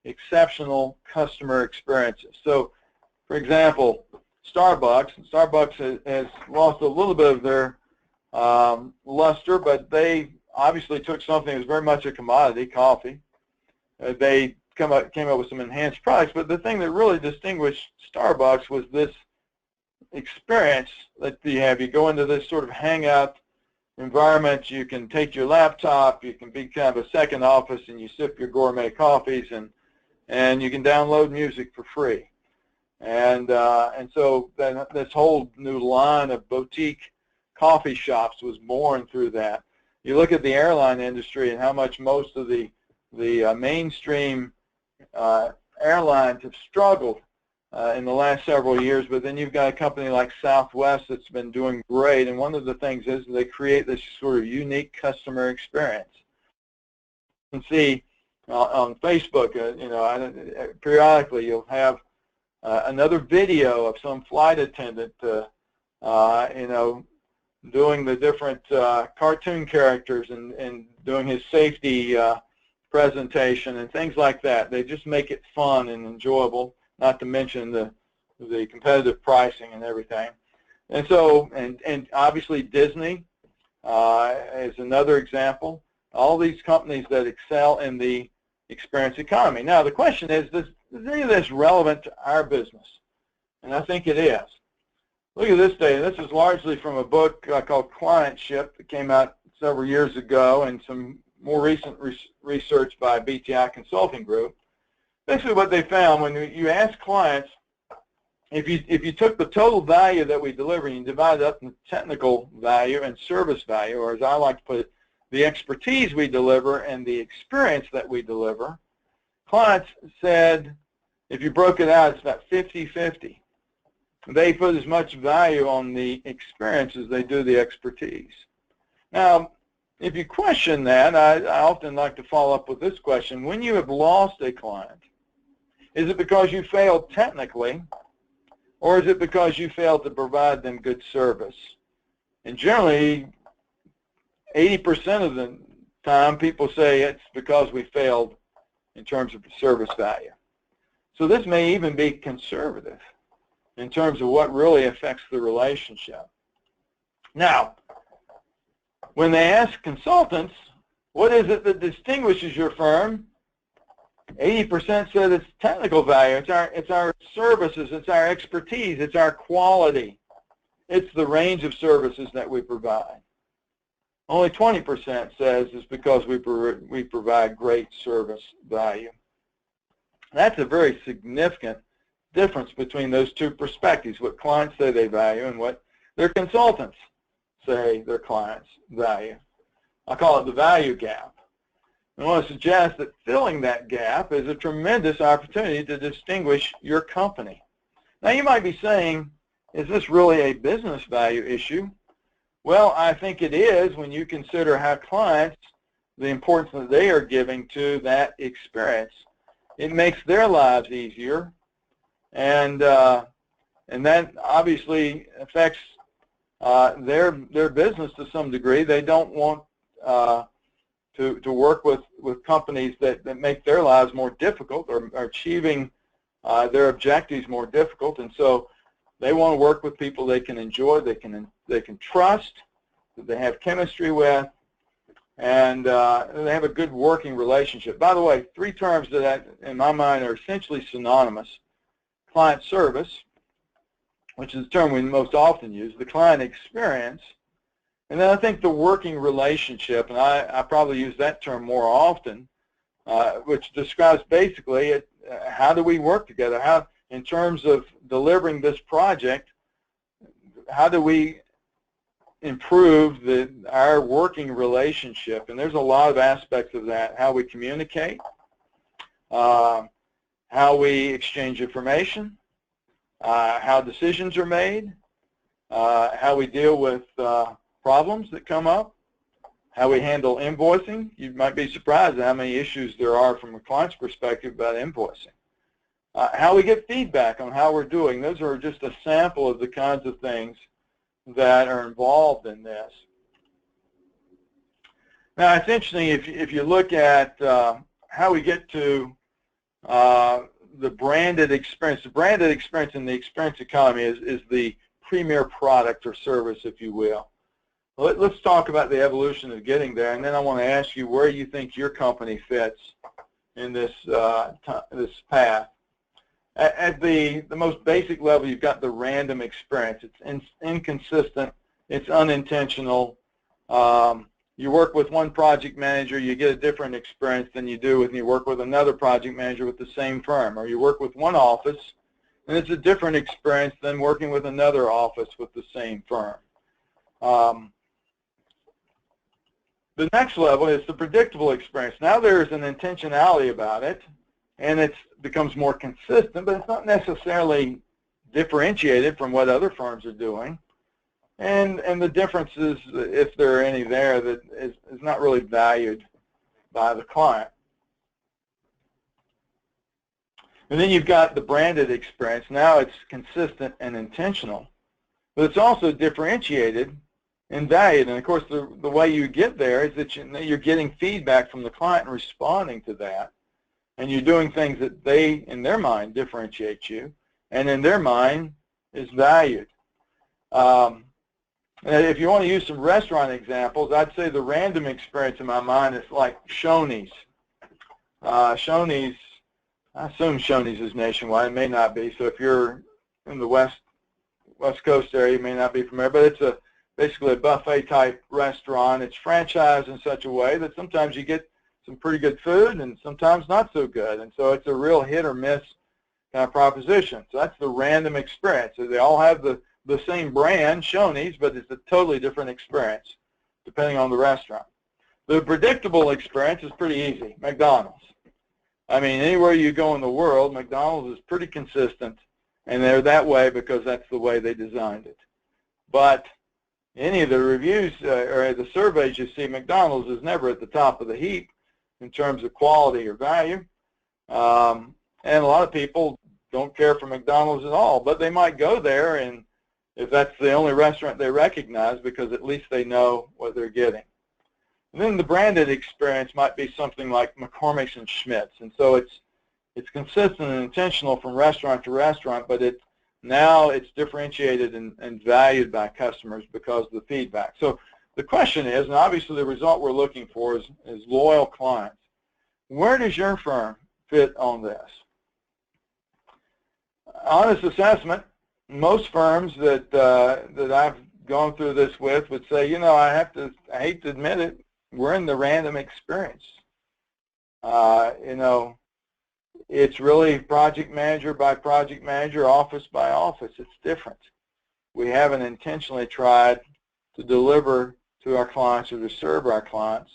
exceptional customer experiences. So, for example, Starbucks has lost a little bit of their luster, but they obviously took something that was very much a commodity, coffee. They came up with some enhanced products, but the thing that really distinguished Starbucks was this experience that you have. You go into this sort of hangout environment. You can take your laptop. You can be kind of a second office, and you sip your gourmet coffees, and you can download music for free. And so then this whole new line of boutique coffee shops was born through that. You look at the airline industry and how much most of the mainstream airlines have struggled in the last several years, but then you've got a company like Southwest that's been doing great, and one of the things is they create this sort of unique customer experience. You can see on Facebook, periodically you'll have another video of some flight attendant, doing the different cartoon characters and doing his safety presentation and things like that. They just make it fun and enjoyable, not to mention the competitive pricing and everything. And so, and obviously Disney is another example. All these companies that excel in the experience economy. Now the question is any of this relevant to our business? And I think it is. Look at this data. This is largely from a book called Clientship that came out several years ago, and some more recent research by BTI Consulting Group. Basically what they found, when you ask clients, if you took the total value that we deliver and you divide it up into technical value and service value, or as I like to put it, the expertise we deliver and the experience that we deliver, clients said if you broke it out, it's about 50-50. They put as much value on the experience as they do the expertise. Now, if you question that, I often like to follow up with this question. When you have lost a client, is it because you failed technically, or is it because you failed to provide them good service? And generally, 80% of the time, people say it's because we failed in terms of service value. So this may even be conservative in terms of what really affects the relationship. Now, when they ask consultants, what is it that distinguishes your firm? 80% said it's technical value. It's our services. It's our expertise. It's our quality. It's the range of services that we provide. Only 20% says it's because we provide great service value. That's a very significant difference between those two perspectives, what clients say they value and what their consultants say their clients value. I call it the value gap. I want to suggest that filling that gap is a tremendous opportunity to distinguish your company. Now you might be saying, is this really a business value issue? Well, I think it is when you consider how clients, the importance that they are giving to that experience. It makes their lives easier, and that obviously affects their business to some degree. They don't want to work with companies that make their lives more difficult or are achieving their objectives more difficult, and so they want to work with people they can enjoy, they can trust, that they have chemistry with, and they have a good working relationship. By the way, three terms that in my mind are essentially synonymous: client service, which is the term we most often use, the client experience, and then I think the working relationship, and I probably use that term more often, which describes basically how do we work together, how in terms of delivering this project, how do we improve our working relationship. And there's a lot of aspects of that: how we communicate, how we exchange information, how decisions are made, how we deal with problems that come up, how we handle invoicing. You might be surprised at how many issues there are from a client's perspective about invoicing. How we get feedback on how we're doing. Those are just a sample of the kinds of things that are involved in this. Now, it's interesting if you look at how we get to the branded experience. The branded experience in the experience economy is the premier product or service, if you will. Let's talk about the evolution of getting there, and then I want to ask you where you think your company fits in this path. At the most basic level, you've got the random experience. It's inconsistent. It's unintentional. You work with one project manager, you get a different experience than you do when you work with another project manager with the same firm. Or you work with one office, and it's a different experience than working with another office with the same firm. The next level is the predictable experience. Now there's an intentionality about it, and it becomes more consistent, but it's not necessarily differentiated from what other firms are doing. And the differences, if there are any there, that is not really valued by the client. And then you've got the branded experience. Now it's consistent and intentional, but it's also differentiated and valued. And of course, the way you get there is that you're getting feedback from the client and responding to that. And you're doing things that they, in their mind, differentiate you, and in their mind is valued. And if you want to use some restaurant examples, I'd say the random experience in my mind is like Shoney's. Shoney's, I assume Shoney's is nationwide. It may not be. So if you're in the West Coast area, you may not be familiar. But it's basically a buffet-type restaurant. It's franchised in such a way that sometimes you get some pretty good food and sometimes not so good. And so it's a real hit or miss kind of proposition. So that's the random experience. So they all have the same brand, Shoney's, but it's a totally different experience depending on the restaurant. The predictable experience is pretty easy. McDonald's. I mean, anywhere you go in the world, McDonald's is pretty consistent, and they're that way because that's the way they designed it. But any of the reviews or the surveys you see, McDonald's is never at the top of the heap in terms of quality or value. And a lot of people don't care for McDonald's at all, but they might go there and if that's the only restaurant they recognize because at least they know what they're getting. And then the branded experience might be something like McCormick's and Schmidt's. And so it's consistent and intentional from restaurant to restaurant, but now it's differentiated and valued by customers because of the feedback. So the question is, and obviously the result we're looking for is loyal clients. Where does your firm fit on this? Honest assessment, most firms that I've gone through this with would say, you know, I hate to admit it, we're in the random experience. You know, it's really project manager by project manager, office by office. It's different. We haven't intentionally tried to deliver to our clients or to serve our clients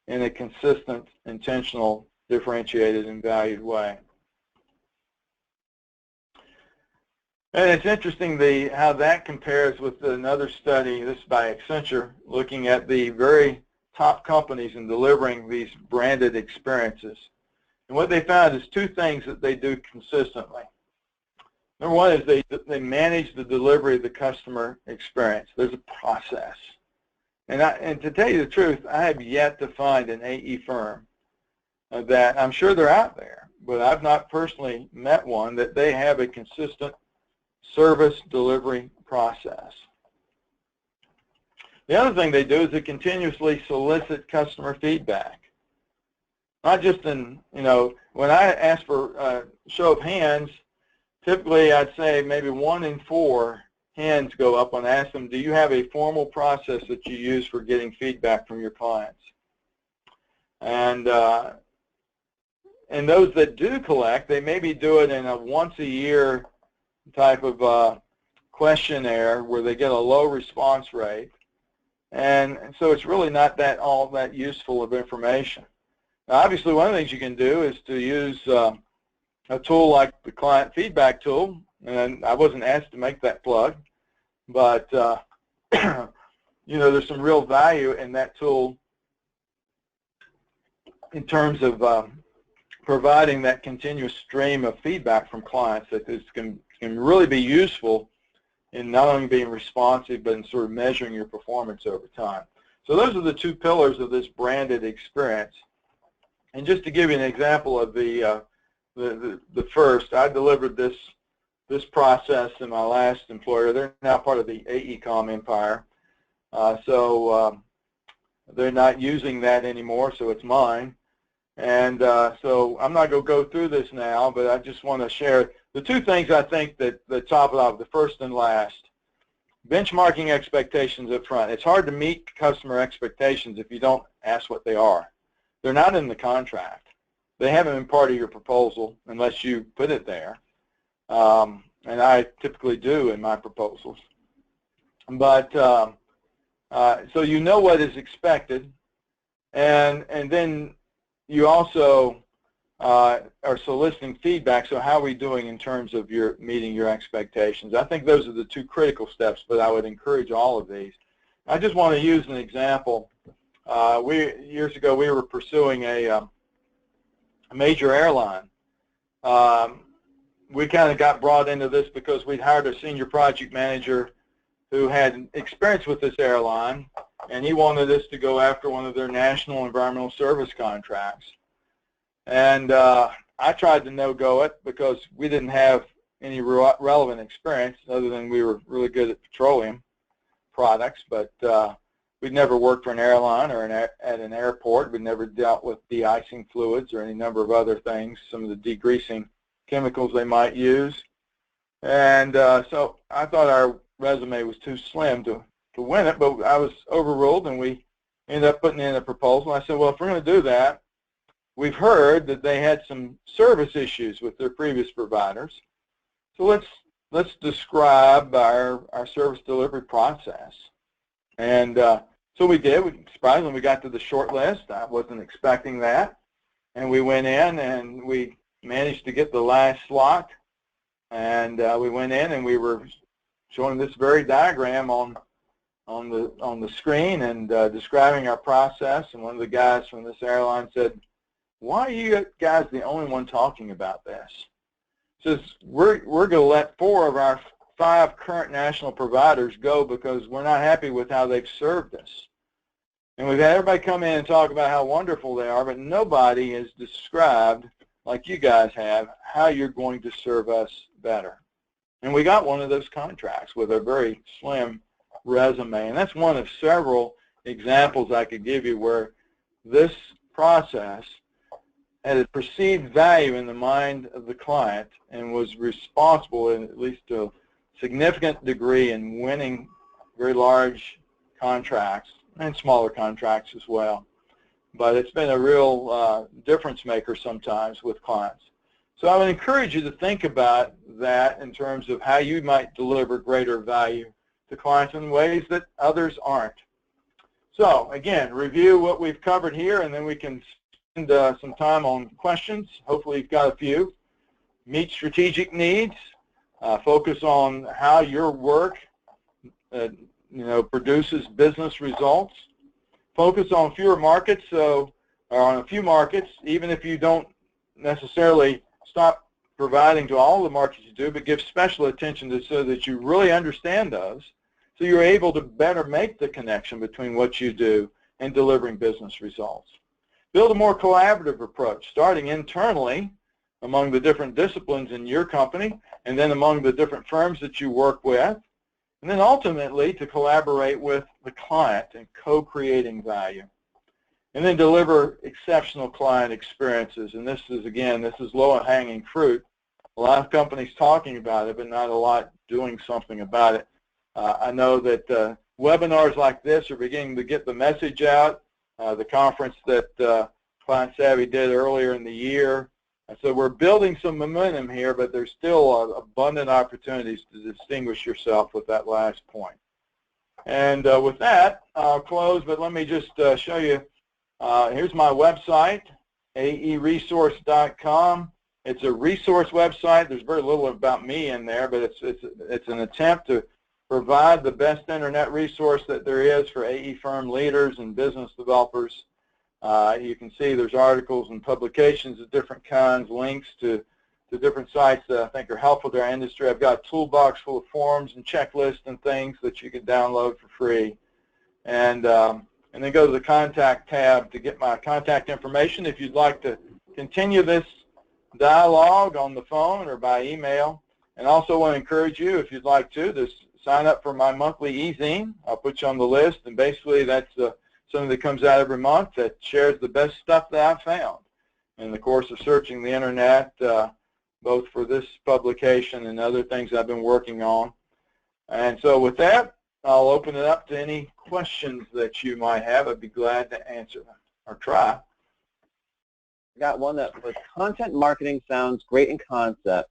in a consistent, intentional, differentiated, and valued way. And it's interesting how that compares with another study, this is by Accenture, looking at the very top companies in delivering these branded experiences. And what they found is two things that they do consistently. Number one is they manage the delivery of the customer experience. There's a process. And to tell you the truth, I have yet to find an AE firm that, I'm sure they're out there, but I've not personally met one that they have a consistent service delivery process. The other thing they do is they continuously solicit customer feedback. Not just in, when I ask for a show of hands, typically I'd say maybe 1 in 4 hands go up when I ask them, do you have a formal process that you use for getting feedback from your clients? And those that do collect, they maybe do it in a once-a-year type of questionnaire where they get a low response rate. And so it's really not all that useful of information. Now, obviously, one of the things you can do is to use a tool like the client feedback tool. And I wasn't asked to make that plug, but there's some real value in that tool in terms of providing that continuous stream of feedback from clients that can really be useful in not only being responsive, but in sort of measuring your performance over time. So those are the two pillars of this branded experience. And just to give you an example of the first, I delivered this process in my last employer. They're now part of the AECOM empire. So they're not using that anymore, so it's mine. And so I'm not going to go through this now, but I just want to share the two things I think that top it off, the first and last. Benchmarking expectations up front. It's hard to meet customer expectations if you don't ask what they are. They're not in the contract. They haven't been part of your proposal unless you put it there. And I typically do in my proposals. But so you know what is expected, and then you also are soliciting feedback. So how are we doing in terms of meeting your expectations? I think those are the two critical steps, but I would encourage all of these. I just want to use an example. Years ago, we were pursuing a major airline. We kind of got brought into this because we'd hired a senior project manager who had experience with this airline, and he wanted us to go after one of their national environmental service contracts. And I tried to no-go it because we didn't have any relevant experience other than we were really good at petroleum products, but we'd never worked for an airline or at an airport. We'd never dealt with de-icing fluids or any number of other things, some of the degreasing chemicals they might use. And so I thought our resume was too slim to win it, but I was overruled, and we ended up putting in a proposal. I said, well, if we're going to do that, we've heard that they had some service issues with their previous providers. So let's describe our service delivery process. And so we did. Surprisingly, we got to the short list. I wasn't expecting that. And we went in and we managed to get the last slot. And we went in and we were showing this very diagram on the screen and describing our process. And one of the guys from this airline said, why are you guys the only one talking about this? He says, we're going to let 4 of our 5 current national providers go because we're not happy with how they've served us. And we've had everybody come in and talk about how wonderful they are, but nobody has described, like you guys have, how you're going to serve us better. And we got one of those contracts with a very slim resume. And that's one of several examples I could give you where this process had a perceived value in the mind of the client and was responsible, in at least to a significant degree, in winning very large contracts and smaller contracts as well. But it's been a real difference maker sometimes with clients. So I would encourage you to think about that in terms of how you might deliver greater value to clients in ways that others aren't. So again, review what we've covered here, and then we can spend some time on questions. Hopefully you've got a few. Meet strategic needs. Focus on how your work produces business results. Focus on fewer markets, or on a few markets, even if you don't necessarily stop providing to all the markets you do, but give special attention to so that you really understand those, so you're able to better make the connection between what you do and delivering business results. Build a more collaborative approach, starting internally among the different disciplines in your company, and then among the different firms that you work with, and then ultimately to collaborate with the client in co-creating value. And then deliver exceptional client experiences. And this is low-hanging fruit. A lot of companies talking about it, but not a lot doing something about it. I know that webinars like this are beginning to get the message out. The conference that Client Savvy did earlier in the year. So we're building some momentum here, but there's still abundant opportunities to distinguish yourself with that last point. And with that, I'll close, but let me just show you. Here's my website, aeresource.com. It's a resource website. There's very little about me in there, but it's an attempt to provide the best internet resource that there is for AE firm leaders and business developers. You can see there's articles and publications of different kinds, links to different sites that I think are helpful to our industry. I've got a toolbox full of forms and checklists and things that you can download for free. And then go to the Contact tab to get my contact information if you'd like to continue this dialogue on the phone or by email. And also want to encourage you, if you'd like to sign up for my monthly e-zine. I'll put you on the list, and basically that's something that comes out every month that shares the best stuff that I've found in the course of searching the internet, both for this publication and other things I've been working on. And so with that, I'll open it up to any questions that you might have. I'd be glad to answer them or try. I got one that was content marketing sounds great in concept,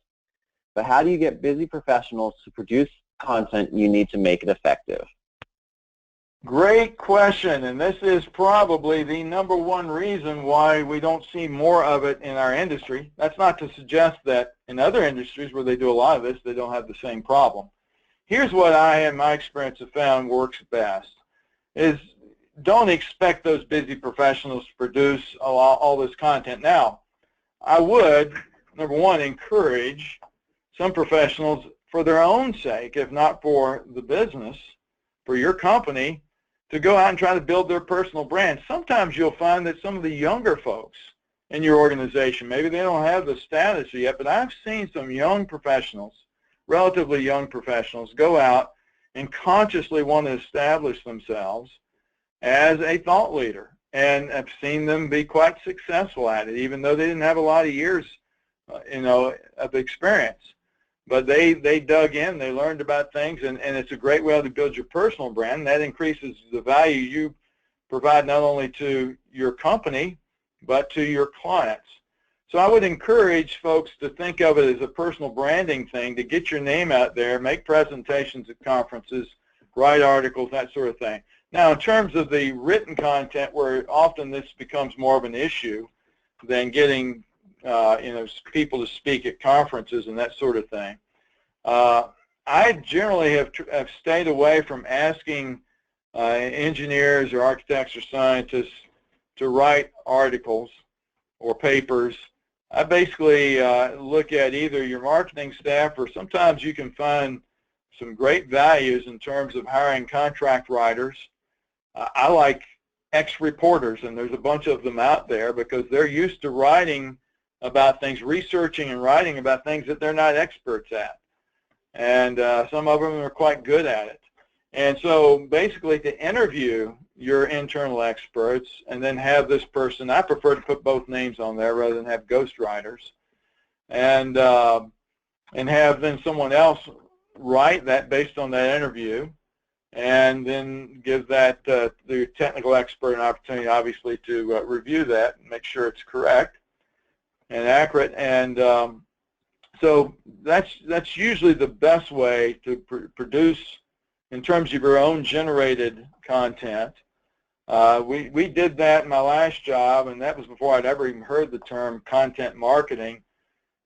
but how do you get busy professionals to produce content you need to make it effective? Great question, and this is probably the #1 reason why we don't see more of it in our industry. That's not to suggest that in other industries where they do a lot of this, they don't have the same problem. Here's what I, in my experience, have found works best, is don't expect those busy professionals to produce all this content. Now, I would, #1, encourage some professionals for their own sake, if not for the business, for your company, to go out and try to build their personal brand. Sometimes you'll find that some of the younger folks in your organization, maybe they don't have the status yet, but I've seen some young professionals, relatively young professionals, go out and consciously want to establish themselves as a thought leader. And I've seen them be quite successful at it, even though they didn't have a lot of years of experience. But they dug in, they learned about things, and it's a great way to build your personal brand. That increases the value you provide not only to your company, but to your clients. So I would encourage folks to think of it as a personal branding thing, to get your name out there, make presentations at conferences, write articles, that sort of thing. Now, in terms of the written content, where often this becomes more of an issue than getting people to speak at conferences and that sort of thing, I generally have stayed away from asking engineers or architects or scientists to write articles or papers. I basically look at either your marketing staff, or sometimes you can find some great values in terms of hiring contract writers. I like ex-reporters, and there's a bunch of them out there because they're used to writing about things, researching and writing about things that they're not experts at. And some of them are quite good at it. And so basically to interview your internal experts and then have this person, I prefer to put both names on there rather than have ghostwriters, and have then someone else write that based on that interview, and then give that the technical expert an opportunity, obviously, to review that and make sure it's correct. and accurate. And so that's usually the best way to produce in terms of your own generated content. We did that in my last job, and that was before I'd ever even heard the term content marketing.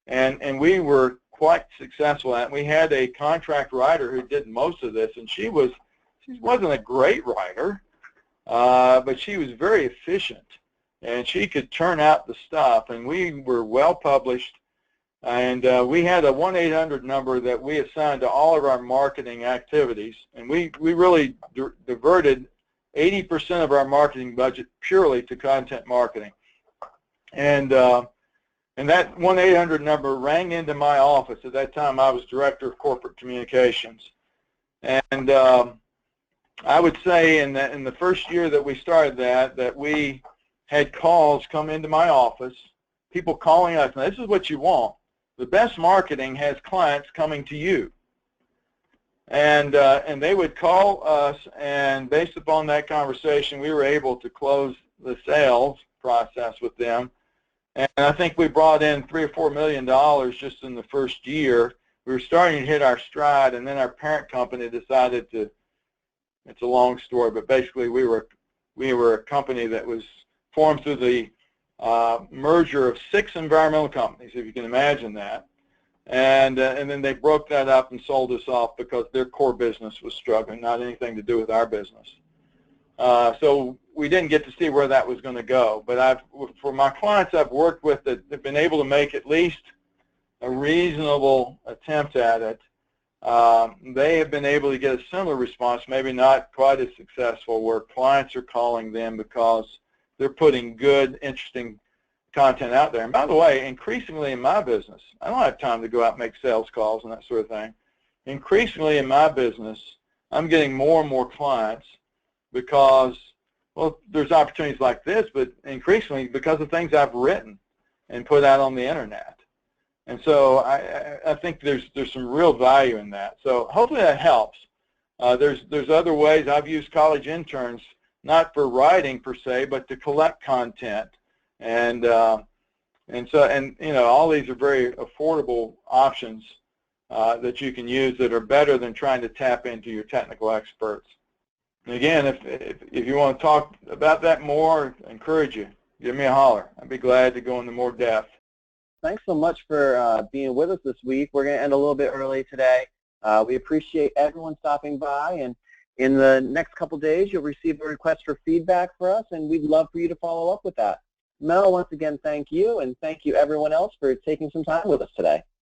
And we were quite successful at it. We had a contract writer who did most of this, and she wasn't a great writer, but she was very efficient, and she could turn out the stuff. And we were well published, and we had a 1-800 number that we assigned to all of our marketing activities, and we really diverted 80% of our marketing budget purely to content marketing. And that 1-800 number rang into my office. At that time, I was Director of Corporate Communications. And I would say in the first year that we started that we had calls come into my office, people calling us, and this is what you want. The best marketing has clients coming to you. And they would call us, and based upon that conversation, we were able to close the sales process with them. And I think we brought in $3 or $4 million just in the first year. We were starting to hit our stride, and then our parent company decided to. It's a long story, but basically we were a company that was formed through the merger of 6 environmental companies, if you can imagine that. And then they broke that up and sold us off because their core business was struggling, not anything to do with our business. So we didn't get to see where that was going to go. But for my clients I've worked with that have been able to make at least a reasonable attempt at it, they have been able to get a similar response, maybe not quite as successful, where clients are calling them because they're putting good, interesting content out there. And by the way, increasingly in my business, I don't have time to go out and make sales calls and that sort of thing. Increasingly in my business, I'm getting more and more clients because, well, there's opportunities like this, but increasingly because of things I've written and put out on the internet. And so I think there's some real value in that. So hopefully that helps. There's other ways. I've used college interns, not for writing per se, but to collect content. And you know, all these are very affordable options that you can use that are better than trying to tap into your technical experts. And again, if you want to talk about that more, I encourage you. Give me a holler. I'd be glad to go into more depth. Thanks so much for being with us this week. We're going to end a little bit early today. We appreciate everyone stopping by, and in the next couple days you'll receive a request for feedback for us, and we'd love for you to follow up with that. Mel, once again, thank you, and thank you everyone else for taking some time with us today.